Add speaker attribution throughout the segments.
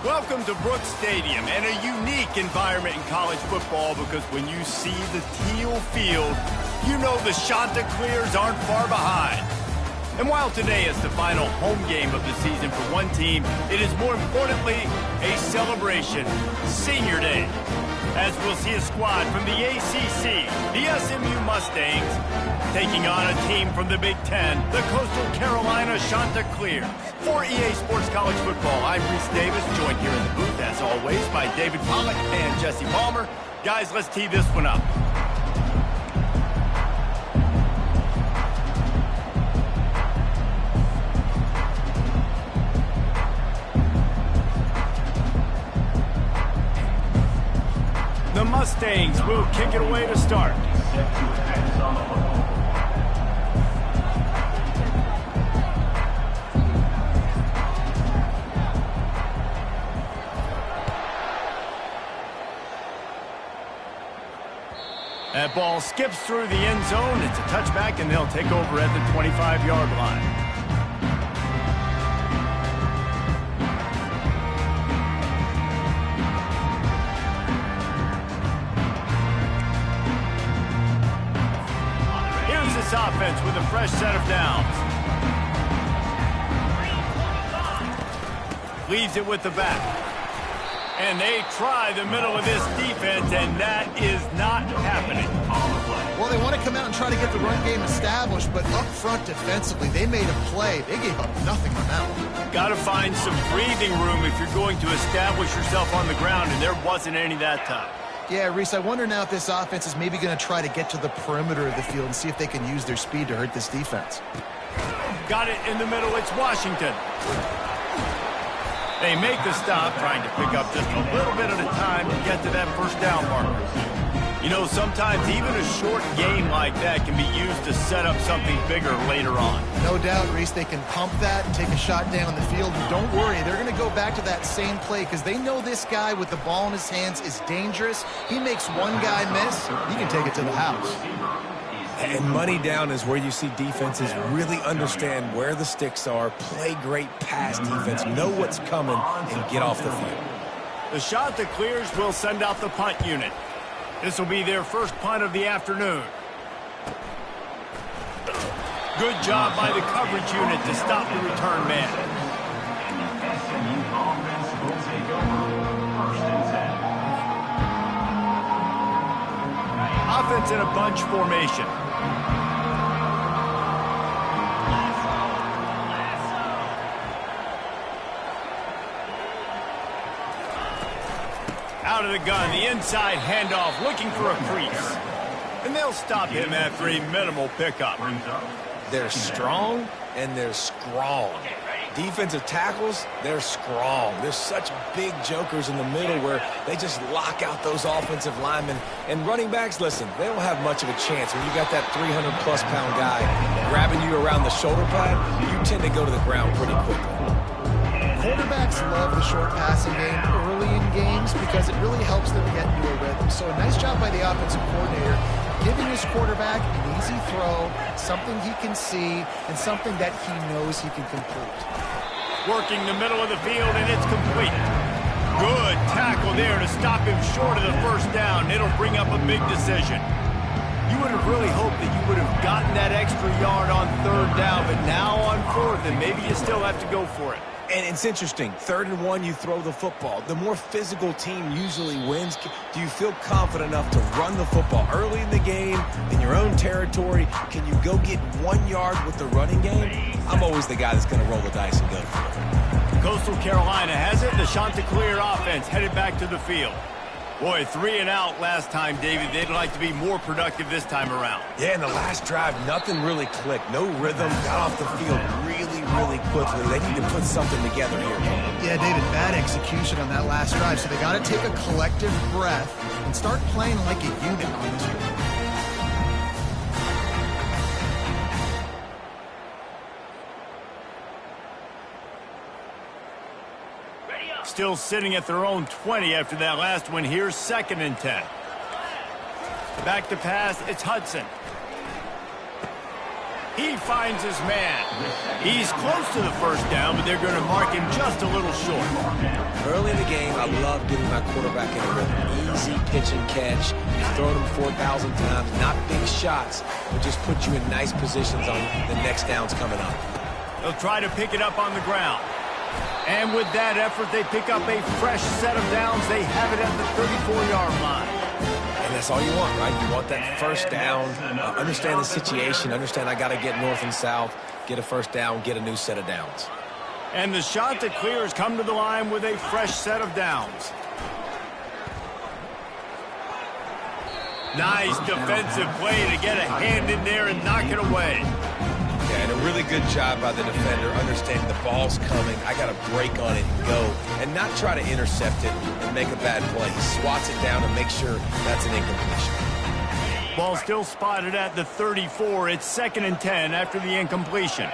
Speaker 1: Welcome to Brooks Stadium and a unique environment in college football because when you see the teal field, you know the Chanticleers aren't far behind. And while today is the final home game of the season for one team, it is more importantly a celebration, Senior Day. As we'll see a squad from the ACC, the SMU Mustangs, taking on a team from the Big Ten, the Coastal Carolina Chanticleers. For EA Sports College Football, I'm Reese Davis, joined here in the booth, as always, by David Pollack and Jesse Palmer. Guys, let's tee this one up. The Mustangs will kick it away to start. That ball skips through the end zone. It's a touchback, and they'll take over at the 25-yard line. Here's this offense with a fresh set of downs. Leaves it with the back. And they try the middle of this defense, and that is not happening.
Speaker 2: Well, they want to come out and try to get the run game established, but up front defensively, they made a play. They gave up nothing on that one.
Speaker 1: Got to find some breathing room if you're going to establish yourself on the ground, and there wasn't any that time.
Speaker 2: Yeah, Reese, I wonder now if this offense is maybe going to try to get to the perimeter of the field and see if they can use their speed to hurt this defense.
Speaker 1: Got it in the middle. It's Washington. They make the stop, trying to pick up just a little bit at a time to get to that first down marker. You know, sometimes even a short game like that can be used to set up something bigger later on.
Speaker 2: No doubt, Reese, they can pump that and take a shot down the field. And don't worry, they're going to go back to that same play because they know this guy with the ball in his hands is dangerous. He makes one guy miss, he can take it to the house.
Speaker 3: And money down is where you see defenses really understand where the sticks are, play great pass defense, know what's coming, and get off the field.
Speaker 1: The Chanticleers will send out the punt unit. This will be their first punt of the afternoon. Good job by the coverage unit to stop the return man. Offense in a bunch formation. Out of the gun, the inside handoff, looking for a crease. And they'll stop him after a minimal pickup.
Speaker 3: They're strong and they're strong. Defensive tackles, they're strong. There's such big jokers in the middle where they just lock out those offensive linemen. And running backs, listen, they don't have much of a chance. When you got that 300-plus pound guy grabbing you around the shoulder pad, you tend to go to the ground pretty quickly.
Speaker 2: Quarterbacks love the short passing game early in games because it really helps them get into a rhythm. So a nice job by the offensive coordinator giving his quarterback an easy throw, something he can see, and something that he knows he can complete.
Speaker 1: Working the middle of the field, and it's complete. Good tackle there to stop him short of the first down. It'll bring up a big decision. You would have really hoped that you would have gotten that extra yard on third down, but now on fourth, and maybe you still have to go for it.
Speaker 3: And it's interesting. 3rd and 1, you throw the football. The more physical team usually wins. Do you feel confident enough to run the football early in the game, in your own territory? Can you go get 1 yard with the running game? I'm always the guy that's going to roll the dice and go for it.
Speaker 1: Coastal Carolina has it. The Chanticleer offense headed back to the field. Boy, 3 and out last time, David. They'd like to be more productive this time around.
Speaker 3: Yeah, in the last drive, nothing really clicked. No rhythm. Got off the field really quickly. They need to put something together here.
Speaker 2: Yeah, David, bad execution on that last drive. So they got to take a collective breath and start playing like a unit on this one.
Speaker 1: Still sitting at their own 20 after that last one. Here's 2nd and 10. Back to pass, it's Hudson. He finds his man. He's close to the first down, but they're going to mark him just a little short.
Speaker 3: Early in the game, I love getting my quarterback in a rhythm. Easy pitch and catch. You've thrown him 4,000 times. Not big shots, but just put you in nice positions on the next downs coming up.
Speaker 1: They'll try to pick it up on the ground. And with that effort, they pick up a fresh set of downs. They have it at the 34-yard line.
Speaker 3: And that's all you want, right? You want that first down, understand the situation, understand I got to get north and south, get a first down, get a new set of downs.
Speaker 1: And the Chanticleers come to the line with a fresh set of downs. Nice defensive play to get a hand in there and knock it away.
Speaker 3: Yeah, and a really good job by the defender, understanding the ball's coming. I got to break on it and go, and not try to intercept it and make a bad play. He swats it down and makes sure that's an incompletion.
Speaker 1: Ball still spotted at the 34. It's 2nd and 10 after the incompletion.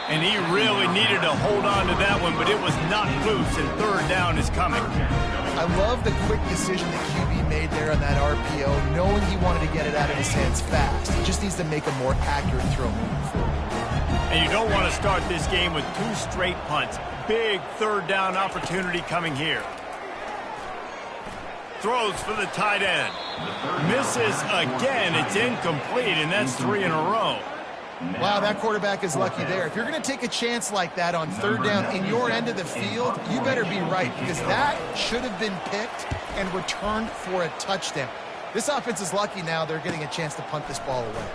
Speaker 1: And he really needed to hold on to that one, but it was not loose, and 3rd down is coming.
Speaker 2: I love the quick decision that QB made there on that RPO, knowing he wanted to get it out of his hands fast. He just needs to make a more accurate throw moving forward.
Speaker 1: And you don't want to start this game with 2 straight punts. Big 3rd down opportunity coming here. Throws for the tight end. Misses again. It's incomplete, and that's 3 in a row.
Speaker 2: Wow, that quarterback is lucky there. If you're going to take a chance like that on 3rd down in your end of the field, you better be right, because that should have been picked and returned for a touchdown. This offense is lucky now they're getting a chance to punt this ball away.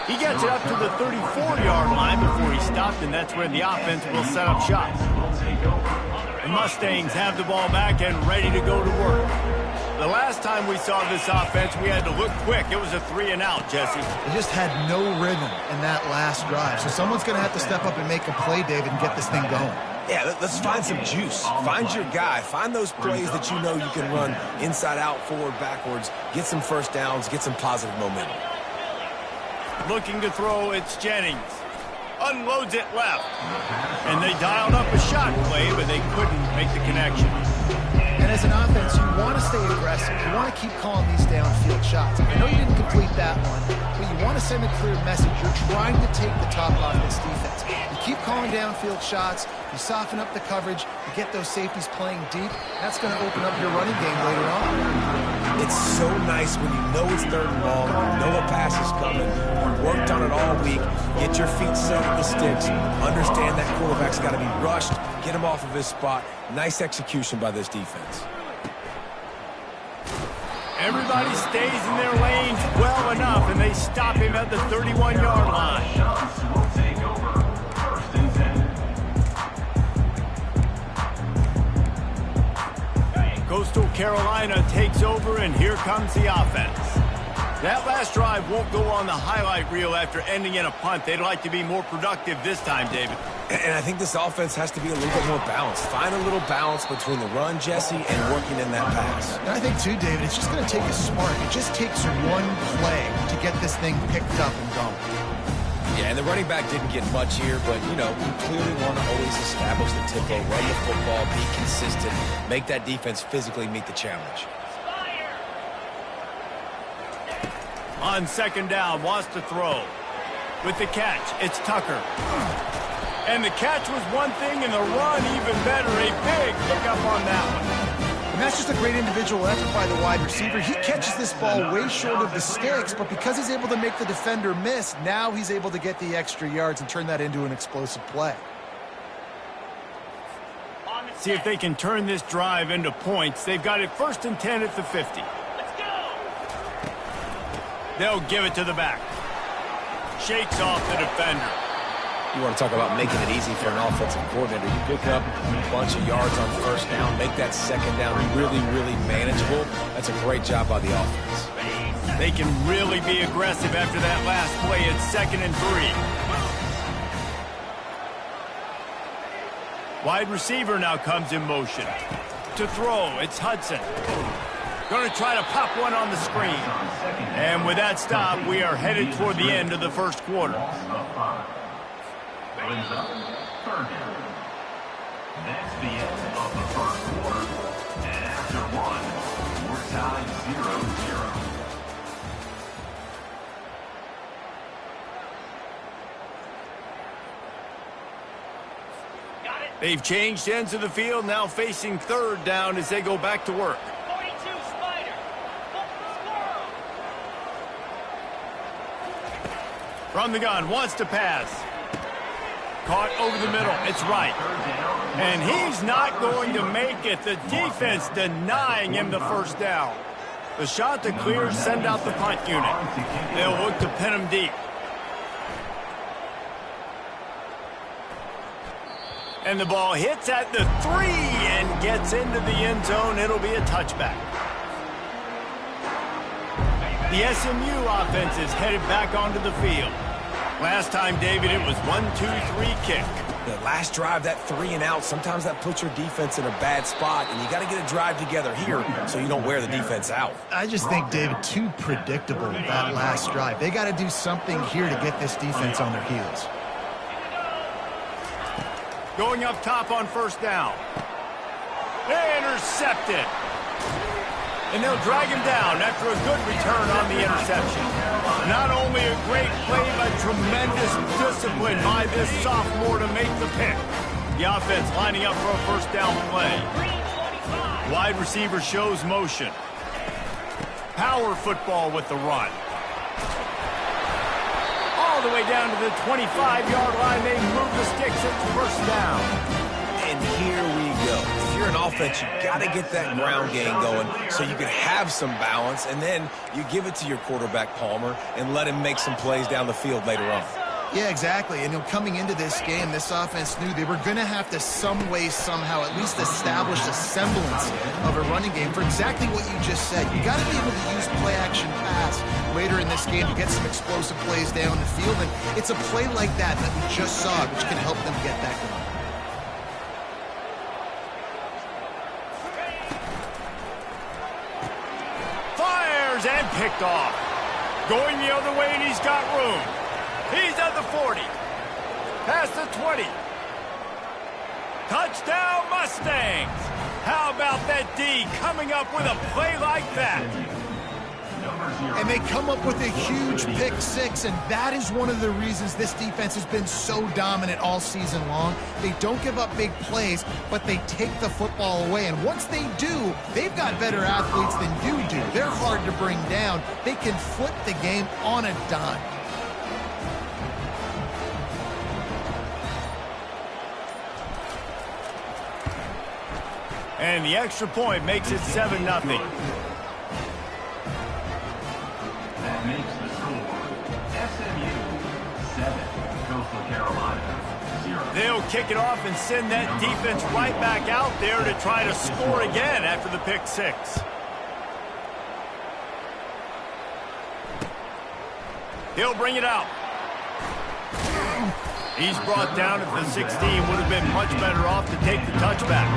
Speaker 1: He gets it up to the 34-yard line before he stopped, and that's where the offense will set up shop. The Mustangs have the ball back and ready to go to work. The last time we saw this offense, we had to look quick. It was a 3-and-out, Jesse.
Speaker 2: They just had no rhythm in that last drive. So someone's going to have to step up and make a play, David, and get this thing going.
Speaker 3: Yeah, let's find some juice. Find your guy. Find those plays that you know you can run inside out, forward, backwards. Get some first downs. Get some positive momentum.
Speaker 1: Looking to throw, it's Jennings. Unloads it left. And they dialed up a shot play, but they couldn't make the connection.
Speaker 2: And as an offense, you want to stay aggressive. You want to keep calling these downfield shots. I know you didn't complete that one, but you want to send a clear message. You're trying to take the top off this defense. You keep calling downfield shots. You soften up the coverage. You get those safeties playing deep. That's going to open up your running game later on.
Speaker 3: It's so nice when you know it's 3rd and long, you know a pass is coming, you worked on it all week, get your feet set at the sticks, understand that quarterback's got to be rushed, get him off of his spot. Nice execution by this defense.
Speaker 1: Everybody stays in their lanes well enough, and they stop him at the 31-yard line. Coastal Carolina takes over, and here comes the offense. That last drive won't go on the highlight reel after ending in a punt. They'd like to be more productive this time, David.
Speaker 3: And I think this offense has to be a little bit more balanced. Find a little balance between the run, Jesse, and working in that pass.
Speaker 2: And I think, too, David, it's just going to take a spark. It just takes one play to get this thing picked up and going.
Speaker 3: Yeah, and the running back didn't get much here, but, you know, you clearly want to always establish the tempo, run the football, be consistent, make that defense physically meet the challenge.
Speaker 1: On 2nd down, wants to throw. With the catch, it's Tucker. And the catch was one thing, and the run even better. A big pickup on that one.
Speaker 2: And that's just a great individual effort by the wide receiver. He catches this ball way short of the sticks, but because he's able to make the defender miss, now he's able to get the extra yards and turn that into an explosive play.
Speaker 1: See if they can turn this drive into points. They've got it 1st and 10 at the 50. They'll give it to the back. Shakes off the defender.
Speaker 3: You want to talk about making it easy for an offensive coordinator. You pick up a bunch of yards on 1st down, make that 2nd down really, really manageable. That's a great job by the offense.
Speaker 1: They can really be aggressive after that last play. It's 2nd and 3. Wide receiver now comes in motion. To throw, it's Hudson. Going to try to pop one on the screen. And with that stop, we are headed toward the end of the 1st quarter.
Speaker 4: Brings up 3rd down. That's the end of the 1st quarter. And after one, we're Tie 0-0.
Speaker 1: They've changed ends of the field, now facing third down as they go back to work.
Speaker 5: 42 Spider. Squirrel.
Speaker 1: From the gun, wants to pass. Caught over the middle, it's right. And he's not going to make it. The defense denying him the first down. The shot to clear, send out the punt unit. They'll look to pin him deep. And the ball hits at the 3 and gets into the end zone. It'll be a touchback. The SMU offense is headed back onto the field. Last time, David, it was 1-2-3 kick.
Speaker 3: The last drive, that 3 and out, sometimes that puts your defense in a bad spot, and you got to get a drive together here so you don't wear the defense out.
Speaker 2: I just think, David, too predictable that last drive. They got to do something here to get this defense on their heels.
Speaker 1: Going up top on first down. Intercepted. And they'll drag him down after a good return on the interception. Not only a great play, but tremendous discipline by this sophomore to make the pick. The offense lining up for a first down play. Wide receiver shows motion. Power football with the run. All the way down to the 25-yard line. They move the sticks. It's first down.
Speaker 3: And here we go. If you're an offense, you got to get that ground game going so you can have some balance, and then you give it to your quarterback, Palmer, and let him make some plays down the field later on.
Speaker 2: Yeah, exactly. And coming into this game, this offense knew they were going to have to some way, somehow, at least establish a semblance of a running game for exactly what you just said. You got to be able to use play-action pass later in this game to get some explosive plays down the field. And it's a play like that that we just saw, which can help them get that going.
Speaker 1: Fires and picked off. Going the other way, and he's got room. He's at the 40. Past the 20. Touchdown, Mustangs. How about that D coming up with a play like that?
Speaker 2: And they come up with a huge pick six, and that is one of the reasons this defense has been so dominant all season long. They don't give up big plays, but they take the football away. And once they do, they've got better athletes than you do. They're hard to bring down. They can flip the game on a dime.
Speaker 1: And the extra point makes it 7-0.
Speaker 4: That makes the score SMU 7, Coastal Carolina 0.
Speaker 1: They'll kick it off and send that defense right back out there to try to score again after the pick six. He'll bring it out. He's brought down at the 16. Would have been much better off to take the touchback.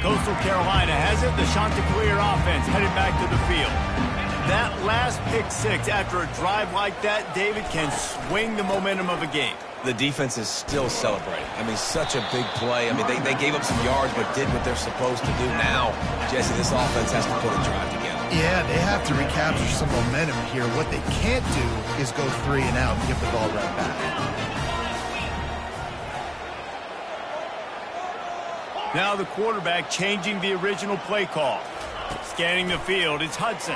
Speaker 1: Coastal Carolina has it. The Chanticleer offense headed back to the field. That last pick six after a drive like that, David, can swing the momentum of a game.
Speaker 3: The defense is still celebrating. I mean, such a big play. I mean, they gave up some yards but did what they're supposed to do. Now, Jesse, this offense has to put a drive together.
Speaker 2: Yeah, they have to recapture some momentum here. What they can't do is go 3 and out and give the ball right back.
Speaker 1: Now the quarterback changing the original play call. Scanning the field, it's Hudson.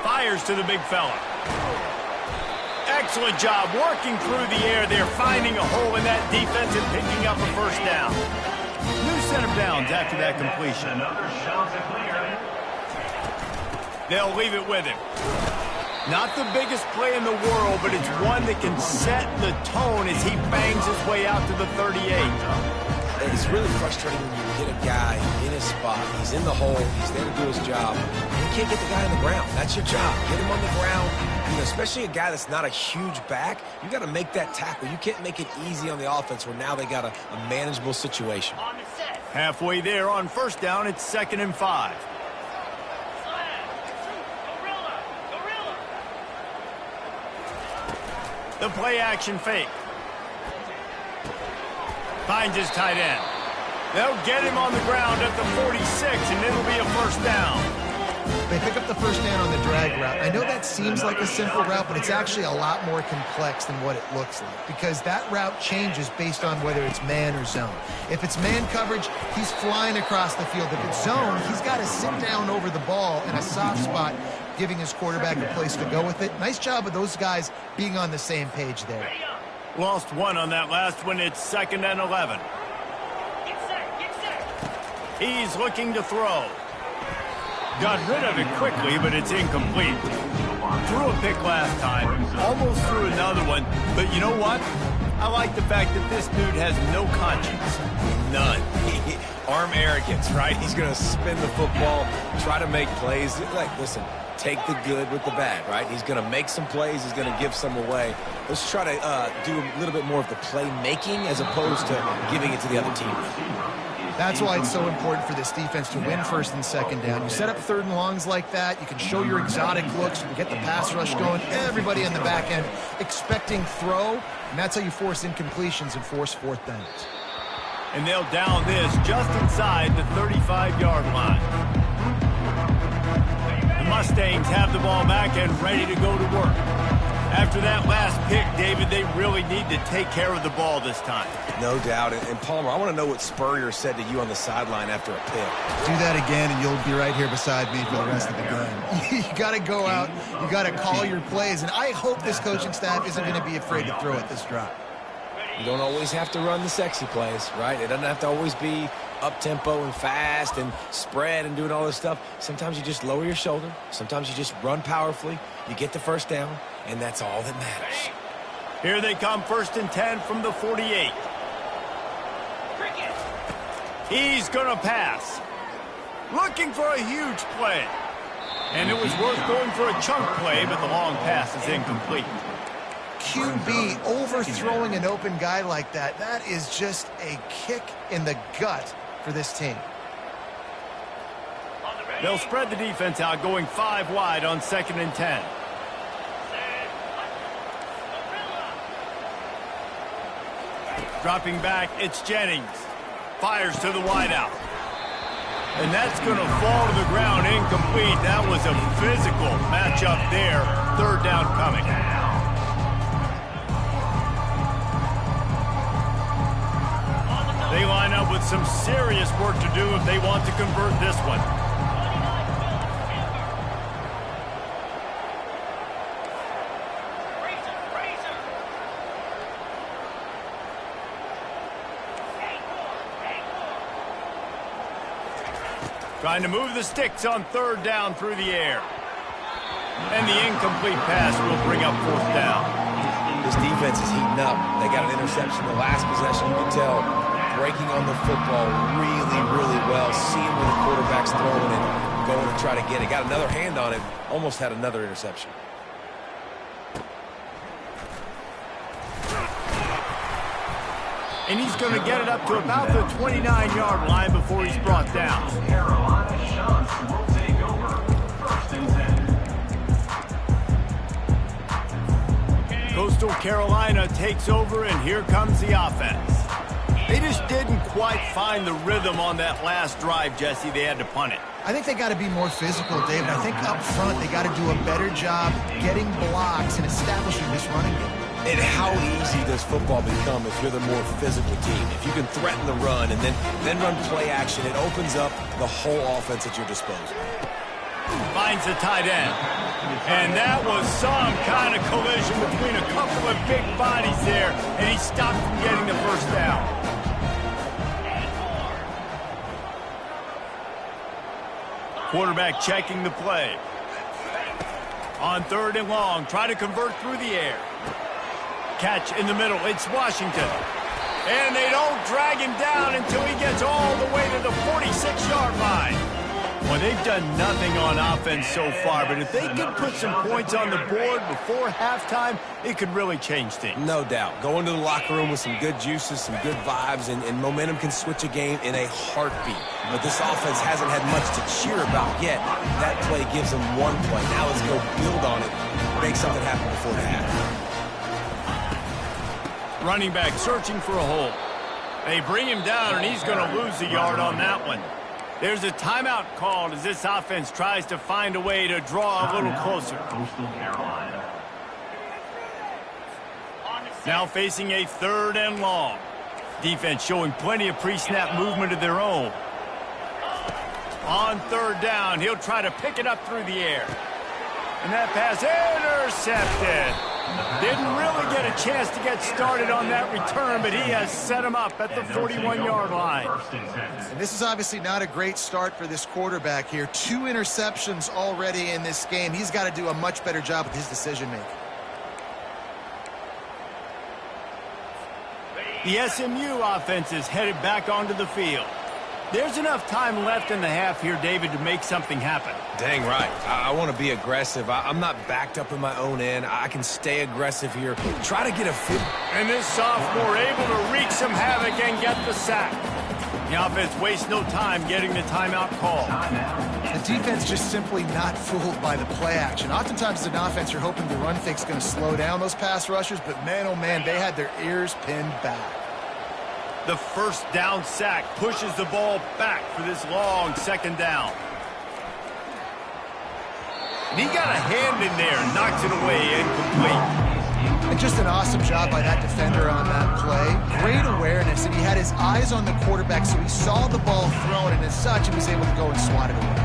Speaker 1: Fires to the big fella. Excellent job working through the air there, finding a hole in that defense and picking up a first down. New set of downs after that completion. They'll leave it with him. Not the biggest play in the world, but it's one that can set the tone as he bangs his way out to the 38.
Speaker 3: It's really frustrating when you get a guy in his spot. He's in the hole. He's there to do his job. You can't get the guy on the ground. That's your job. Get him on the ground. You know, especially a guy that's not a huge back. You got to make that tackle. You can't make it easy on the offense where now they got a manageable situation.
Speaker 1: Halfway there on first down, it's 2nd and 5. The play action fake. Finds his tight end. They'll get him on the ground at the 46, and it'll be a first down.
Speaker 2: They pick up the first down on the drag route. I know that seems like a simple route, but it's actually a lot more complex than what it looks like because that route changes based on whether it's man or zone. If it's man coverage, he's flying across the field. If it's zone, he's got to sit down over the ball in a soft spot, giving his quarterback a place to go with it. Nice job of those guys being on the same page there.
Speaker 1: Lost one on that last one. It's 2nd and 11.
Speaker 5: Get set.
Speaker 1: He's looking to throw. Got rid of it quickly, but it's incomplete. Threw a pick last time, almost threw another one, but you know what? I like the fact that this dude has no conscience.
Speaker 3: None. Arm arrogance, right? He's going to spin the football, try to make plays. Like, listen, take the good with the bad, right? He's going to make some plays. He's going to give some away. Let's try to do a little bit more of the playmaking as opposed to giving it to the other team.
Speaker 2: That's why it's so important for this defense to win 1st and 2nd down. You set up 3rd and longs like that. You can show your exotic looks. You can get the pass rush going. Everybody on the back end expecting throw, and that's how you force incompletions and force 4th downs.
Speaker 1: And they'll down this just inside the 35-yard line. The Mustangs have the ball back and ready to go to work. After that last pick, David, they really need to take care of the ball this time.
Speaker 3: No doubt. And Palmer, I want to know what Spurrier said to you on the sideline after a pick.
Speaker 2: Do that again, and you'll be right here beside me for the rest of the game. You got to go out. You got to call your plays. And I hope this coaching staff isn't going to be afraid to throw at this drive.
Speaker 3: You don't always have to run the sexy plays, right? It doesn't have to always be up-tempo and fast and spread and doing all this stuff. Sometimes you just lower your shoulder. Sometimes you just run powerfully. You get the first down, and that's all that matters.
Speaker 1: Here they come, 1st and 10 from the 48. He's going to pass. Looking for a huge play. And it was worth going for a chunk play, but the long pass is incomplete.
Speaker 2: QB overthrowing an open guy like that, that is just a kick in the gut for this team.
Speaker 1: They'll spread the defense out, going 5 wide on 2nd and 10. Dropping back, it's Jennings. Fires to the wideout. And that's going to fall to the ground incomplete. That was a physical matchup there. 3rd down coming. They line up with some serious work to do if they want to convert this one. Trying to move the sticks on 3rd down through the air. And the incomplete pass will bring up 4th down.
Speaker 3: This defense is heating up. They got an interception the last possession. You can tell breaking on the football really, really well. Seeing where the quarterback's throwing it, going to try to get it. Got another hand on it. Almost had another interception.
Speaker 1: And he's going to get it up to about the 29-yard line before he's brought down.
Speaker 4: Carolina Shots will take over. 1st and 10.
Speaker 1: Coastal Carolina takes over, and here comes the offense. They just didn't quite find the rhythm on that last drive, Jesse. They had to punt it.
Speaker 2: I think they got to be more physical, David. I think up front they got to do a better job getting blocks and establishing this running game.
Speaker 3: And how easy does football become if you're the more physical team? If you can threaten the run and then run play action, it opens up the whole offense at your disposal.
Speaker 1: Finds the tight end. And that was some kind of collision between a couple of big bodies there, and he stopped from getting the first down. Quarterback checking the play. On 3rd and long, try to convert through the air. Catch in the middle, it's Washington. And they don't drag him down until he gets all the way to the 46-yard line. Well, they've done nothing on offense so far, but if they can put some points on the board before halftime, it could really change things.
Speaker 3: No doubt. Go into the locker room with some good juices, some good vibes, and momentum can switch a game in a heartbeat. But this offense hasn't had much to cheer about yet. That play gives them one play. Now let's go build on it, make something happen before the half.
Speaker 1: Running back searching for a hole. They bring him down, and he's going to lose a yard on that one. There's a timeout called as this offense tries to find a way to draw a little closer.
Speaker 4: Coastal Carolina.
Speaker 1: Now facing a 3rd and long. Defense showing plenty of pre-snap movement of their own. On 3rd down, he'll try to pick it up through the air. And that pass intercepted. Didn't really get a chance to get started on that return, but he has set him up at the 41-yard line.
Speaker 2: And this is obviously not a great start for this quarterback here. 2 interceptions already in this game. He's got to do a much better job with his decision-making.
Speaker 1: The SMU offense is headed back onto the field. There's enough time left in the half here, David, to make something happen.
Speaker 3: Dang right. I want to be aggressive. I'm not backed up in my own end. I can stay aggressive here. Try to get a fit.
Speaker 1: And this sophomore able to wreak some havoc and get the sack. The offense wastes no time getting the timeout call.
Speaker 2: The defense just simply not fooled by the play action. Oftentimes as an offense, you're hoping the run fake's going to slow down those pass rushers, but man, oh man, they had their ears pinned back.
Speaker 1: The 1st down sack pushes the ball back for this long 2nd down. And he got a hand in there, knocks it away, incomplete.
Speaker 2: And just an awesome job by that defender on that play. Great awareness, and he had his eyes on the quarterback, so he saw the ball thrown, and as such, he was able to go and swat it away.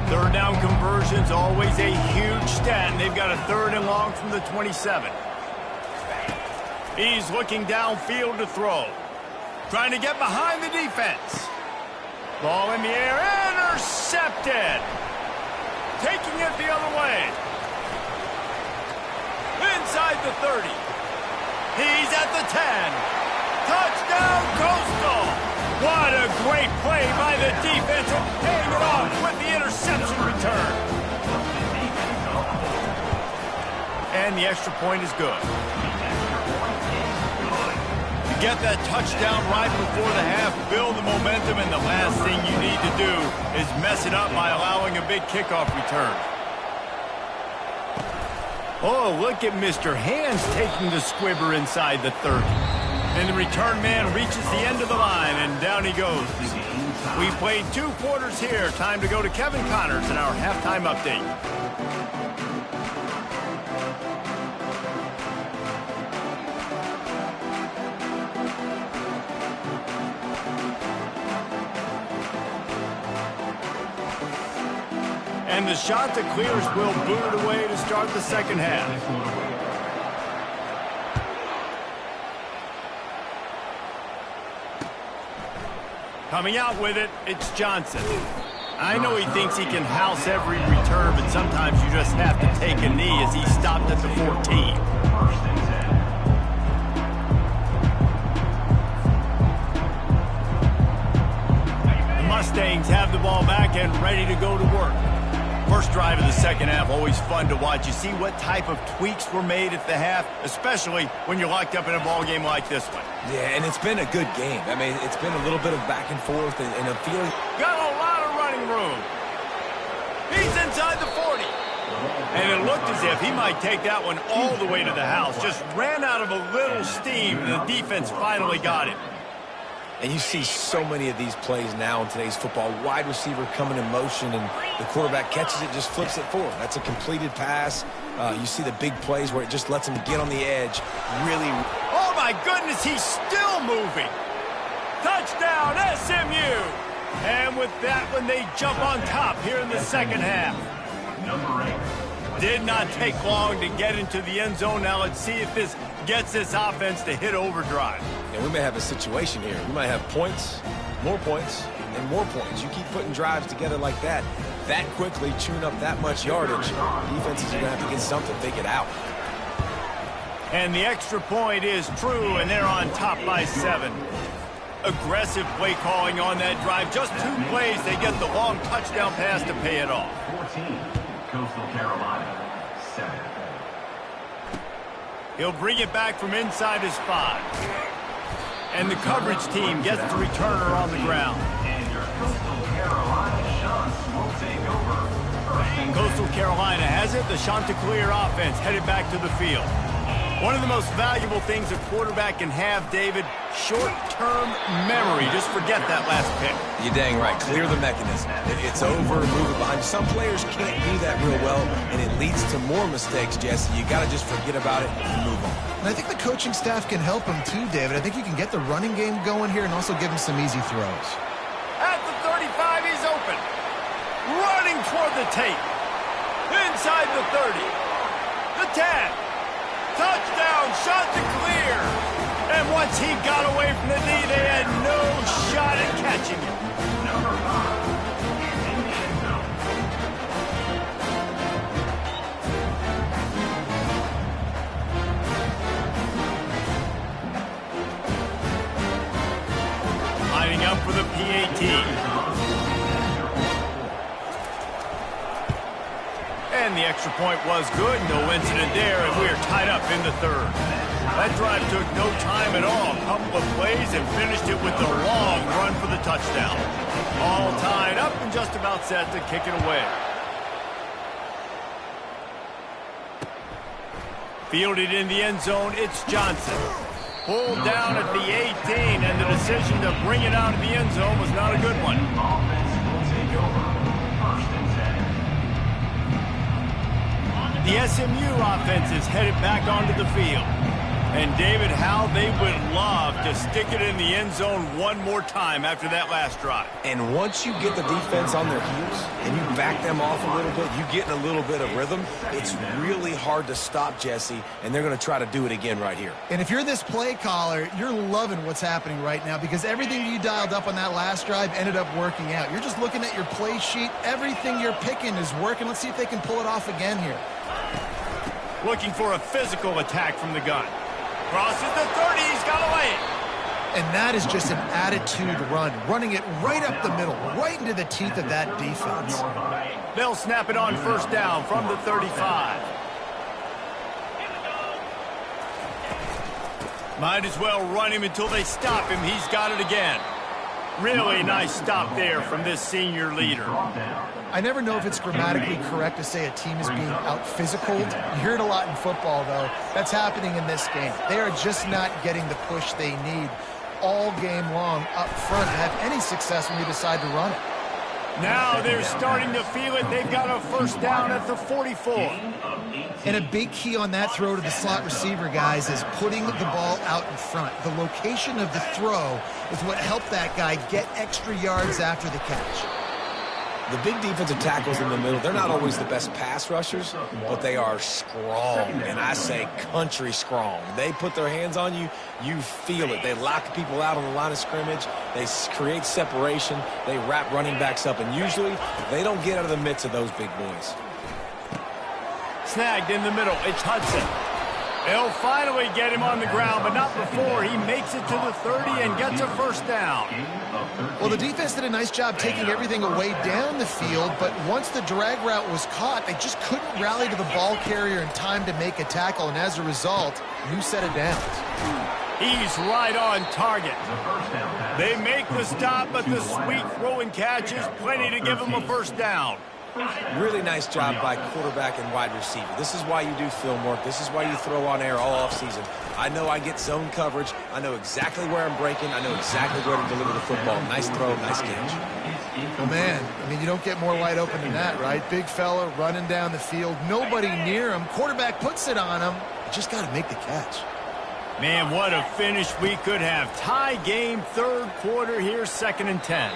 Speaker 1: 3rd down conversion's always a huge stat, and they've got a 3rd and long from the 27. He's looking downfield to throw. Trying to get behind the defense. Ball in the air, intercepted. Taking it the other way. Inside the 30. He's at the 10. Touchdown, Coastal. What a great play by the defense and paying it off with the interception return. And the extra point is good. Get that touchdown right before the half, build the momentum, and the last thing you need to do is mess it up by allowing a big kickoff return. Oh, look at Mr. Hands taking the squibber inside the 30. And the return man reaches the end of the line, and down he goes. We played 2 quarters here. Time to go to Kevin Connors in our halftime update. And the shot that clears will boot it away to start the 2nd half. Coming out with it, it's Johnson. I know he thinks he can house every return, but sometimes you just have to take a knee as he stopped at the 14. The Mustangs have the ball back and ready to go to work. First drive of the 2nd half, always fun to watch. You see what type of tweaks were made at the half, especially when you're locked up in a ball game like this one.
Speaker 3: Yeah, and it's been a good game. I mean, it's been a little bit of back and forth and a feeling.
Speaker 1: Got a lot of running room. He's inside the 40. And it looked as if he might take that one all the way to the house. Just ran out of a little steam, and the defense finally got him.
Speaker 3: And you see so many of these plays now in today's football. Wide receiver coming in motion, and the quarterback catches it, just flips it forward. That's a completed pass. You see the big plays where it just lets him get on the edge. Really.
Speaker 1: Oh, my goodness, he's still moving. Touchdown, SMU. And with that one, they jump on top here in the 2nd half.
Speaker 4: Number 8.
Speaker 1: Did not take long to get into the end zone. Now let's see if this gets this offense to hit overdrive.
Speaker 3: And we may have a situation here. We might have points, and more points. You keep putting drives together like that quickly, chewing up that much yardage. Defenses are going to have to get something figured out.
Speaker 1: And the extra point is true, and they're on top by 7. Aggressive play calling on that drive. Just 2 plays, they get the long touchdown pass to pay it off.
Speaker 4: 14. Coastal Carolina. 7.
Speaker 1: He'll bring it back from inside his 5. And the coverage team gets the returner on the ground.
Speaker 4: And your Coastal Carolina shots will take over.
Speaker 1: Coastal Carolina has it. The Chanticleer offense headed back to the field. One of the most valuable things a quarterback can have, David, short-term memory. Just forget that last pick.
Speaker 3: You're dang right. Clear the mechanism. It's over, move it behind you. Some players can't do that real well, and it leads to more mistakes, Jesse. You got to just forget about it and move on.
Speaker 2: And I think the coaching staff can help him too, David. I think you can get the running game going here and also give him some easy throws.
Speaker 1: At the 35, he's open. Running toward the tape. Inside the 30. The 10. Touchdown, shot to clear. And once he got away from the knee, they had no shot at catching him.
Speaker 4: Number 5 is in the end zone.
Speaker 1: Lining up for the PAT. And the extra point was good. No incident there, and we are tied up in the third. That drive took no time at all. A couple of plays and finished it with a long run for the touchdown. All tied up and just about set to kick it away. Fielded in the end zone, it's Johnson. Pulled down at the 18, and the decision to bring it out of the end zone was not a good one.
Speaker 4: Offense will take over. First and 10.
Speaker 1: The SMU offense is headed back onto the field. And, David, how they would love to stick it in the end zone one more time after that last drive.
Speaker 3: And once you get the defense on their heels and you back them off a little bit, you get in a little bit of rhythm, it's really hard to stop, Jesse, and they're going to try to do it again right here.
Speaker 2: And if you're this play caller, you're loving what's happening right now because everything you dialed up on that last drive ended up working out. You're just looking at your play sheet. Everything you're picking is working. Let's see if they can pull it off again here.
Speaker 1: Looking for a physical attack from the gun. Crosses the 30, he's got to lay it.
Speaker 2: And that is just an attitude run, running it right up the middle, right into the teeth of that defense.
Speaker 1: They'll snap it on first down from the 35. Might as well run him until they stop him. He's got it again. Really nice stop there from this senior leader.
Speaker 2: I never know if it's grammatically correct to say a team is being out-physicaled. You hear it a lot in football, though. That's happening in this game. They are just not getting the push they need all game long up front to have any success when you decide to run it.
Speaker 1: Now they're starting to feel it. They've got a first down at the 44.
Speaker 2: And a big key on that throw to the slot receiver, guys, is putting the ball out in front. The location of the throw is what helped that guy get extra yards after the catch.
Speaker 3: The big defensive tackles in the middle, they're not always the best pass rushers, but they are strong, and I say country strong. They put their hands on you, you feel it. They lock people out on the line of scrimmage. They create separation. They wrap running backs up, and usually they don't get out of the midst of those big boys.
Speaker 1: Snagged in the middle. It's Hudson. They'll finally get him on the ground, but not before he makes it to the 30 and gets a first down.
Speaker 2: Well, the defense did a nice job taking everything away down the field, but once the drag route was caught, they just couldn't rally to the ball carrier in time to make a tackle, and as a result, new set of downs.
Speaker 1: He's right on target. They make the stop, but the sweet throw and catch is plenty to give him a first down.
Speaker 3: Really nice job by quarterback and wide receiver. This is why you do film work. This is why you throw on air all offseason. I know I get zone coverage. I know exactly where I'm breaking. I know exactly where to deliver the football. Nice throw, nice catch.
Speaker 2: Well, man, I mean, you don't get more wide open than that, right? Big fella running down the field. Nobody near him. Quarterback puts it on him. Just got to make the catch.
Speaker 1: Man, what a finish we could have. Tie game, third quarter here, 2nd and 10.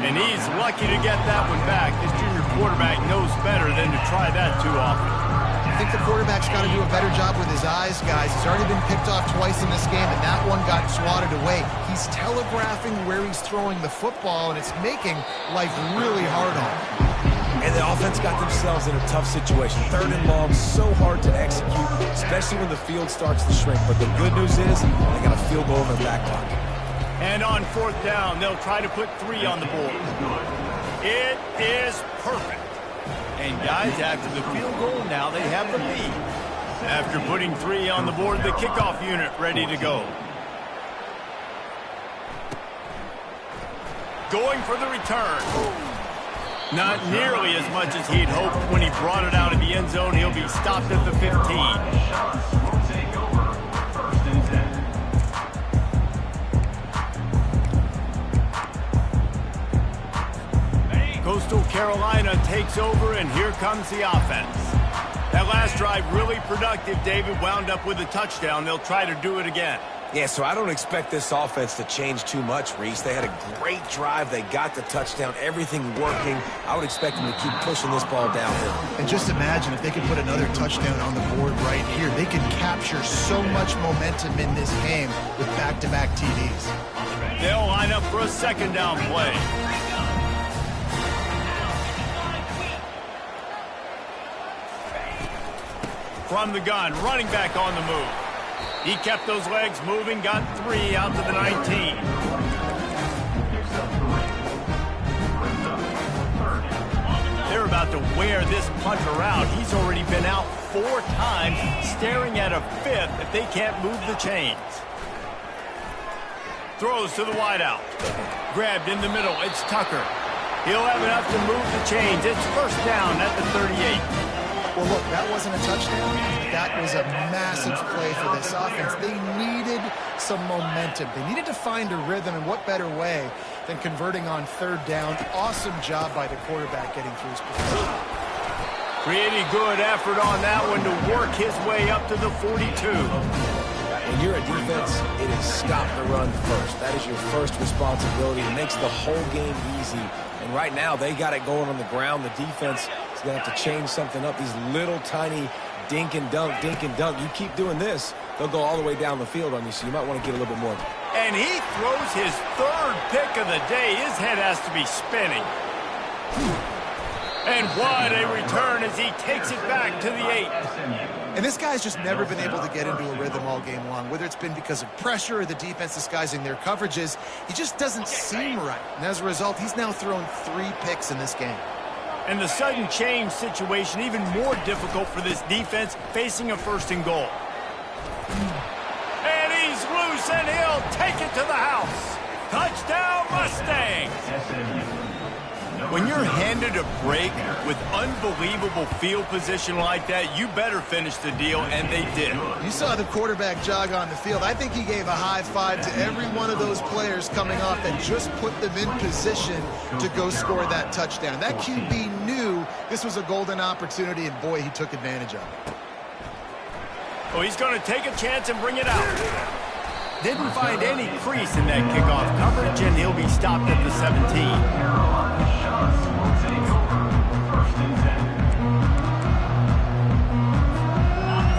Speaker 1: And he's lucky to get that one back. This junior quarterback knows better than to try that too often.
Speaker 2: I think the quarterback's got to do a better job with his eyes, guys. He's already been picked off twice in this game, and that one got swatted away. He's telegraphing where he's throwing the football, and it's making life really hard on him.
Speaker 3: And the offense got themselves in a tough situation. 3rd and long, so hard to execute, especially when the field starts to shrink. But the good news is they got a field goal in their back pocket.
Speaker 1: And on 4th down, they'll try to put 3 on the board. It is perfect. And guys, after the field goal, now they have the lead. After putting 3 on the board, the kickoff unit ready to go. Going for the return. Not nearly as much as he'd hoped when he brought it out of the end zone. He'll be stopped at the 15. takes over, and here comes the offense. That last drive really productive, David, wound up with a touchdown. They'll try to do it again.
Speaker 3: Yeah, so I don't expect this offense to change too much, Reese. They had a great drive. They got the touchdown, everything working. I would expect them to keep pushing this ball downhill.
Speaker 2: And just imagine if they could put another touchdown on the board right here. They could capture so much momentum in this game with back-to-back TDs.
Speaker 1: They'll line up for a second down play. From the gun, running back on the move. He kept those legs moving, got 3 out to the 19. They're about to wear this punter out. He's already been out 4 times, staring at a 5th if they can't move the chains. Throws to the wideout. Grabbed in the middle. It's Tucker. He'll have enough to move the chains. It's first down at the 38.
Speaker 2: Well, look, that wasn't a touchdown. That was a massive play for this offense. They needed some momentum. They needed to find a rhythm, and what better way than converting on 3rd down. Awesome job by the quarterback getting through his position.
Speaker 1: Pretty good effort on that one to work his way up to the 42.
Speaker 3: When you're a defense, it is stop the run first. That is your first responsibility. It makes the whole game easy. And right now, they got it going on the ground. The defense is going to have to change something up. These little tiny dink and dunk, dink and dunk. You keep doing this, they'll go all the way down the field on you, so you might want to get a little bit more.
Speaker 1: And he throws his 3rd pick of the day. His head has to be spinning. And what a return as he takes it back to the 8.
Speaker 2: And this guy's just never been able to get into a rhythm all game long, whether it's been because of pressure or the defense disguising their coverages. He just doesn't seem right. And as a result, he's now thrown 3 picks in this game.
Speaker 1: And the sudden change situation even more difficult for this defense facing a 1st and goal. And he's loose, and he'll take it to the house. Touchdown, Mustangs! When you're handed a break with unbelievable field position like that, you better finish the deal, and they did.
Speaker 2: You saw the quarterback jog on the field. I think he gave a high five to every one of those players coming off that just put them in position to go score that touchdown. That QB knew this was a golden opportunity, and boy, he took advantage of it.
Speaker 1: Oh, he's going to take a chance and bring it out. Didn't find any crease in that kickoff coverage, and he'll be stopped at the 17.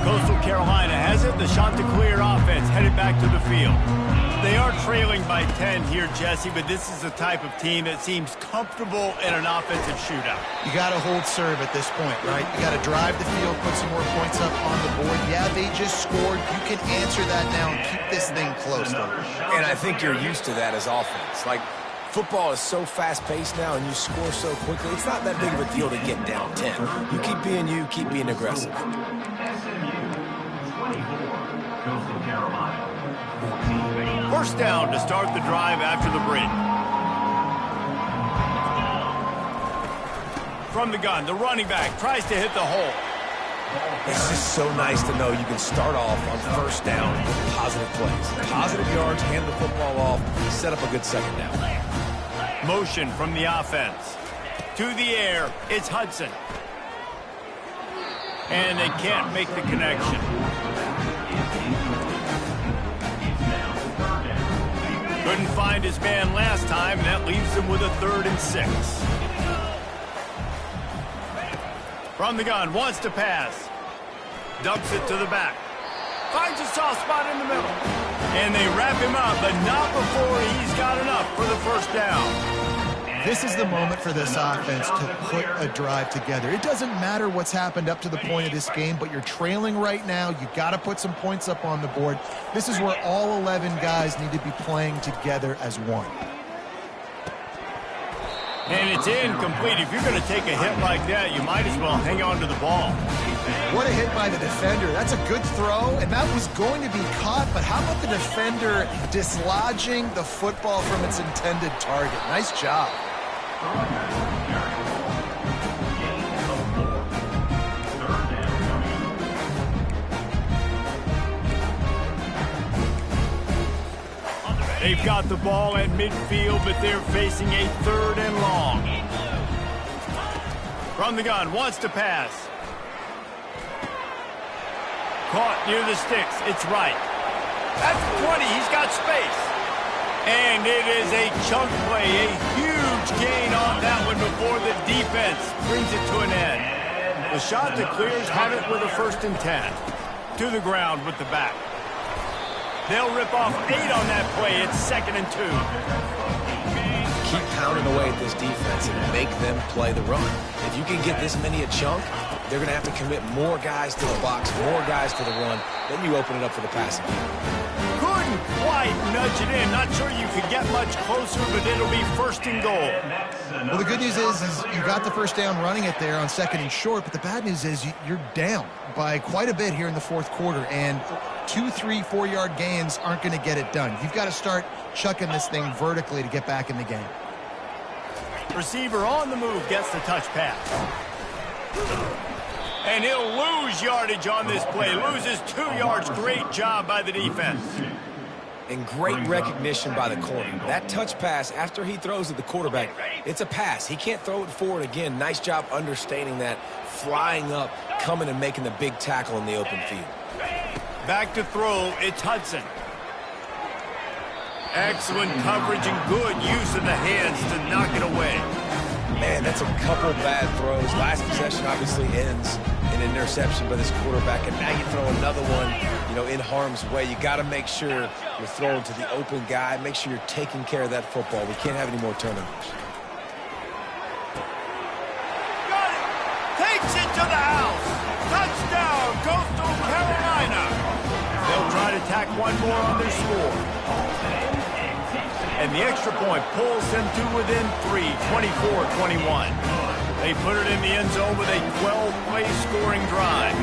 Speaker 1: Coastal Carolina has it. The Chanticleer offense headed back to the field. They are trailing by 10 here, Jesse, but this is the type of team that seems comfortable in an offensive shootout.
Speaker 2: You got to hold serve at this point, right? You got to drive the field, put some more points up on the board. Yeah, they just scored. You can answer that now and keep this thing close, though.
Speaker 3: And I think you're used to that as offense. Like, football is so fast-paced now, and you score so quickly. It's not that big of a deal to get down 10. You keep being aggressive.
Speaker 1: First down to start the drive after the break. From the gun, the running back tries to hit the hole.
Speaker 3: It's just so nice to know you can start off on 1st down with positive plays. Positive yards, hand the football off, set up a good 2nd down.
Speaker 1: Motion from the offense. To the air, it's Hudson. And they can't make the connection. Couldn't find his man last time, and that leaves him with a 3rd and 6. From the gun, wants to pass. Dumps it to the back. Finds a soft spot in the middle. And they wrap him up, but not before he's got enough for the 1st down.
Speaker 2: This is the moment for this offense to put a drive together. It doesn't matter what's happened up to the point of this game, but you're trailing right now. You got to put some points up on the board. This is where all 11 guys need to be playing together as one.
Speaker 1: And it's incomplete. If you're going to take a hit like that, you might as well hang on to the ball.
Speaker 2: What a hit by the defender. That's a good throw, and that was going to be caught, but how about the defender dislodging the football from its intended target? Nice job.
Speaker 1: They've got the ball at midfield, but they're facing a 3rd and long. From the gun, wants to pass. Caught near the sticks. It's right. That's 20. He's got space. And it is a chunk play, a huge gain on that one before the defense brings it to an end. The Chanticleers have it with a 1st and 10. To the ground with the back. They'll rip off 8 on that play. It's 2nd and 2.
Speaker 3: Keep pounding away at this defense and make them play the run. If you can get this many a chunk, they're going to have to commit more guys to the box, more guys to the run. Then you open it up for the passing game.
Speaker 1: Couldn't quite nudge it in. Not sure you could get much closer, but it'll be 1st and goal.
Speaker 2: Well, the good news is you got the 1st down running it there on 2nd and short, but the bad news is you're down by quite a bit here in the 4th quarter, and 2, 3, 4-yard gains aren't going to get it done. You've got to start chucking this thing vertically to get back in the game.
Speaker 1: Receiver on the move gets the touch pass. And he'll lose yardage on this play. Loses 2 yards. Great job by the defense.
Speaker 3: And great recognition by the corner. That touch pass, after he throws at the quarterback, it's a pass. He can't throw it forward again. Nice job understanding that, flying up, coming and making the big tackle in the open field.
Speaker 1: Back to throw, it's Hudson. Excellent coverage and good use of the hands to knock it away.
Speaker 3: Man, that's a couple bad throws. Last possession obviously ends in an interception by this quarterback, and now you throw another one, in harm's way. You got to make sure you're throwing to the open guy. Make sure you're taking care of that football. We can't have any more turnovers.
Speaker 1: Got it! Takes it to the house! Touchdown, Coastal Carolina! They'll try to tack one more on their score. And the extra point pulls them to within 3, 24-21. They put it in the end zone with a 12-play scoring drive.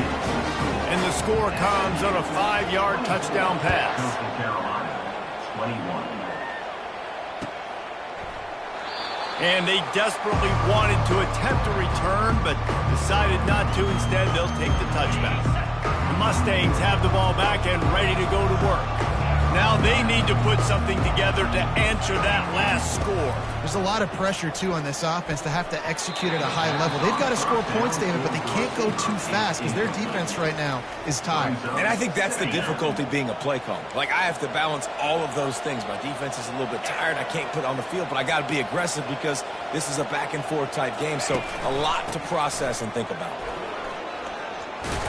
Speaker 1: And the score comes on a 5-yard touchdown pass. And they desperately wanted to attempt a return, but decided not to. Instead, they'll take the touchback. The Mustangs have the ball back and ready to go to work. Now they need to put something together to answer that last score.
Speaker 2: There's a lot of pressure, too, on this offense to have to execute at a high level. They've got to score points, David, but they can't go too fast because their defense right now is tired.
Speaker 3: And I think that's the difficulty being a play caller. Like, I have to balance all of those things. My defense is a little bit tired. I can't put it on the field, but I got to be aggressive because this is a back-and-forth type game, so a lot to process and think about.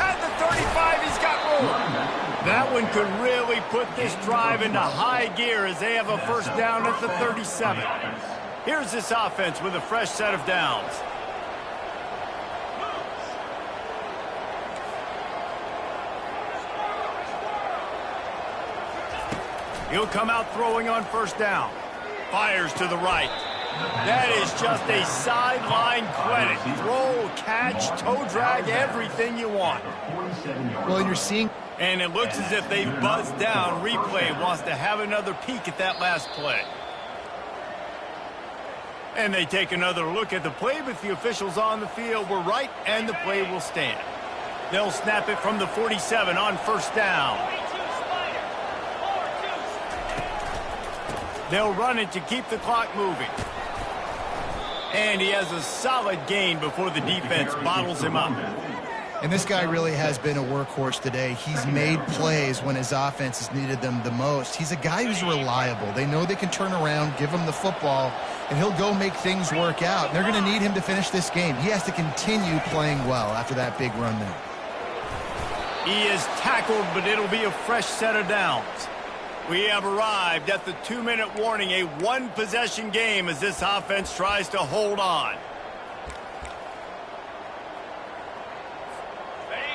Speaker 1: At the 35, he's got room. That one could really put this drive into high gear as they have a 1st down at the 37. Here's this offense with a fresh set of downs. He'll come out throwing on 1st down. Fires to the right. That is just a sideline credit. Throw, catch, toe drag, everything you want.
Speaker 2: Well, you're seeing...
Speaker 1: And it looks as if they've buzzed down. Replay wants to have another peek at that last play. And they take another look at the play, but the officials on the field were right, and the play will stand. They'll snap it from the 47 on 1st down. They'll run it to keep the clock moving. And he has a solid gain before the defense bottles him up.
Speaker 2: And this guy really has been a workhorse today. He's made plays when his offense has needed them the most. He's a guy who's reliable. They know they can turn around, give him the football, and he'll go make things work out. And they're going to need him to finish this game. He has to continue playing well after that big run there.
Speaker 1: He is tackled, but it'll be a fresh set of downs. We have arrived at the 2-minute warning, a one-possession game as this offense tries to hold on.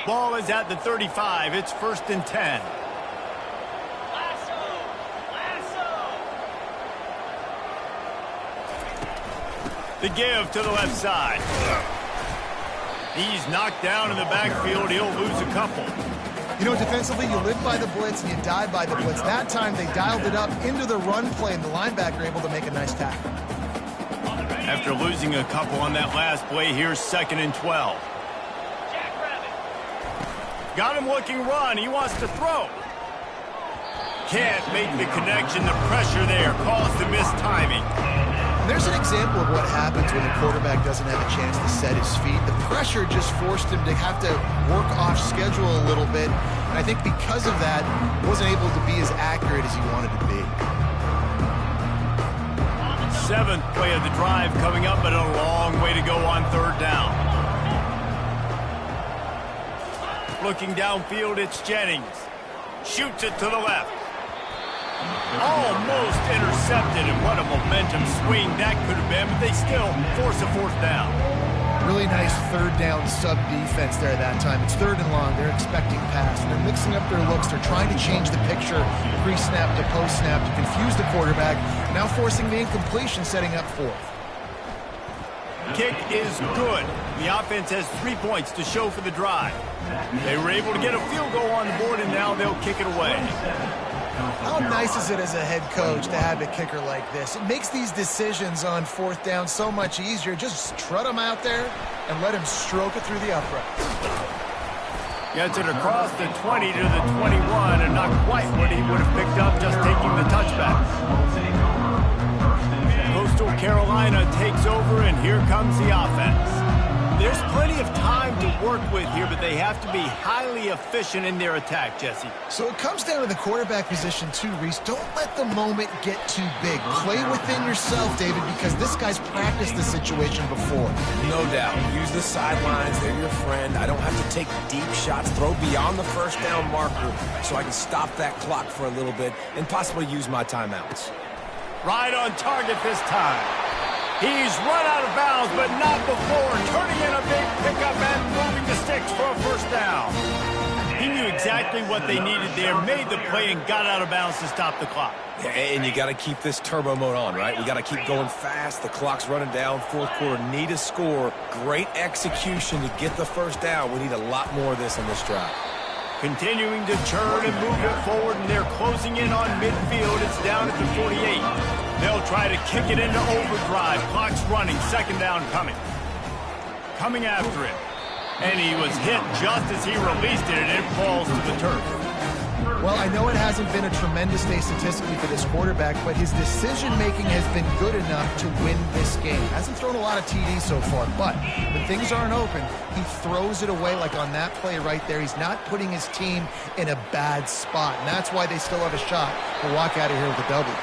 Speaker 1: Ball is at the 35. It's 1st and 10. The give to the left side. He's knocked down in the backfield. He'll lose a couple.
Speaker 2: Defensively, you live by the blitz and you die by the blitz. That time, they dialed it up into the run play, and the linebacker able to make a nice tackle.
Speaker 1: After losing a couple on that last play, here's 2nd and 12. Got him looking run. He wants to throw. Can't make the connection. The pressure there caused the missed timing.
Speaker 2: And there's an example of what happens when the quarterback doesn't have a chance to set his feet. The pressure just forced him to have to work off schedule a little bit. And I think because of that, he wasn't able to be as accurate as he wanted to be.
Speaker 1: Seventh play of the drive coming up, but a long way to go on third down. Looking downfield, it's Jennings. Shoots it to the left. Almost intercepted, and what a momentum swing that could have been, but they still force a fourth down.
Speaker 2: Really nice third down sub-defense there that time. It's third and long. They're expecting pass, and they're mixing up their looks. They're trying to change the picture pre-snap to post-snap to confuse the quarterback, now forcing the incompletion, setting up fourth.
Speaker 1: Kick is good. The offense has 3 points to show for the drive. They were able to get a field goal on the board, and now they'll kick it away.
Speaker 2: How nice is it as a head coach to have a kicker like this? It makes these decisions on fourth down so much easier. Just trot him out there and let him stroke it through the uprights.
Speaker 1: Gets it across the 20 to the 21, and not quite what he would have picked up just taking the touchback. Coastal Carolina takes over, and here comes the offense. There's plenty of time to work with here, but they have to be highly efficient in their attack, Jesse.
Speaker 2: So it comes down to the quarterback position too, Reese. Don't let the moment get too big. Play within yourself, David, because this guy's practiced this situation before.
Speaker 3: No doubt. Use the sidelines. They're your friend. I don't have to take deep shots. Throw beyond the first down marker so I can stop that clock for a little bit and possibly use my timeouts.
Speaker 1: Right on target this time. He's run out of bounds, but not before turning in a big pickup and moving the sticks for a first down. He knew exactly what they needed there, made the play, and got out of bounds to stop the clock.
Speaker 3: Yeah, and you got to keep this turbo mode on, right? We got to keep going fast. The clock's running down. Fourth quarter, need a score. Great execution to get the first down. We need a lot more of this on this drive.
Speaker 1: Continuing to churn and move it forward, and they're closing in on midfield. It's down at the 48. They'll try to kick it into overdrive. Clock's running. Second down coming. Coming after it. And he was hit just as he released it, and it falls to the turf.
Speaker 2: Well, I know it hasn't been a tremendous day statistically for this quarterback, but his decision-making has been good enough to win this game. Hasn't thrown a lot of TDs so far, but when things aren't open, he throws it away like on that play right there. He's not putting his team in a bad spot, and that's why they still have a shot to walk out of here with a W.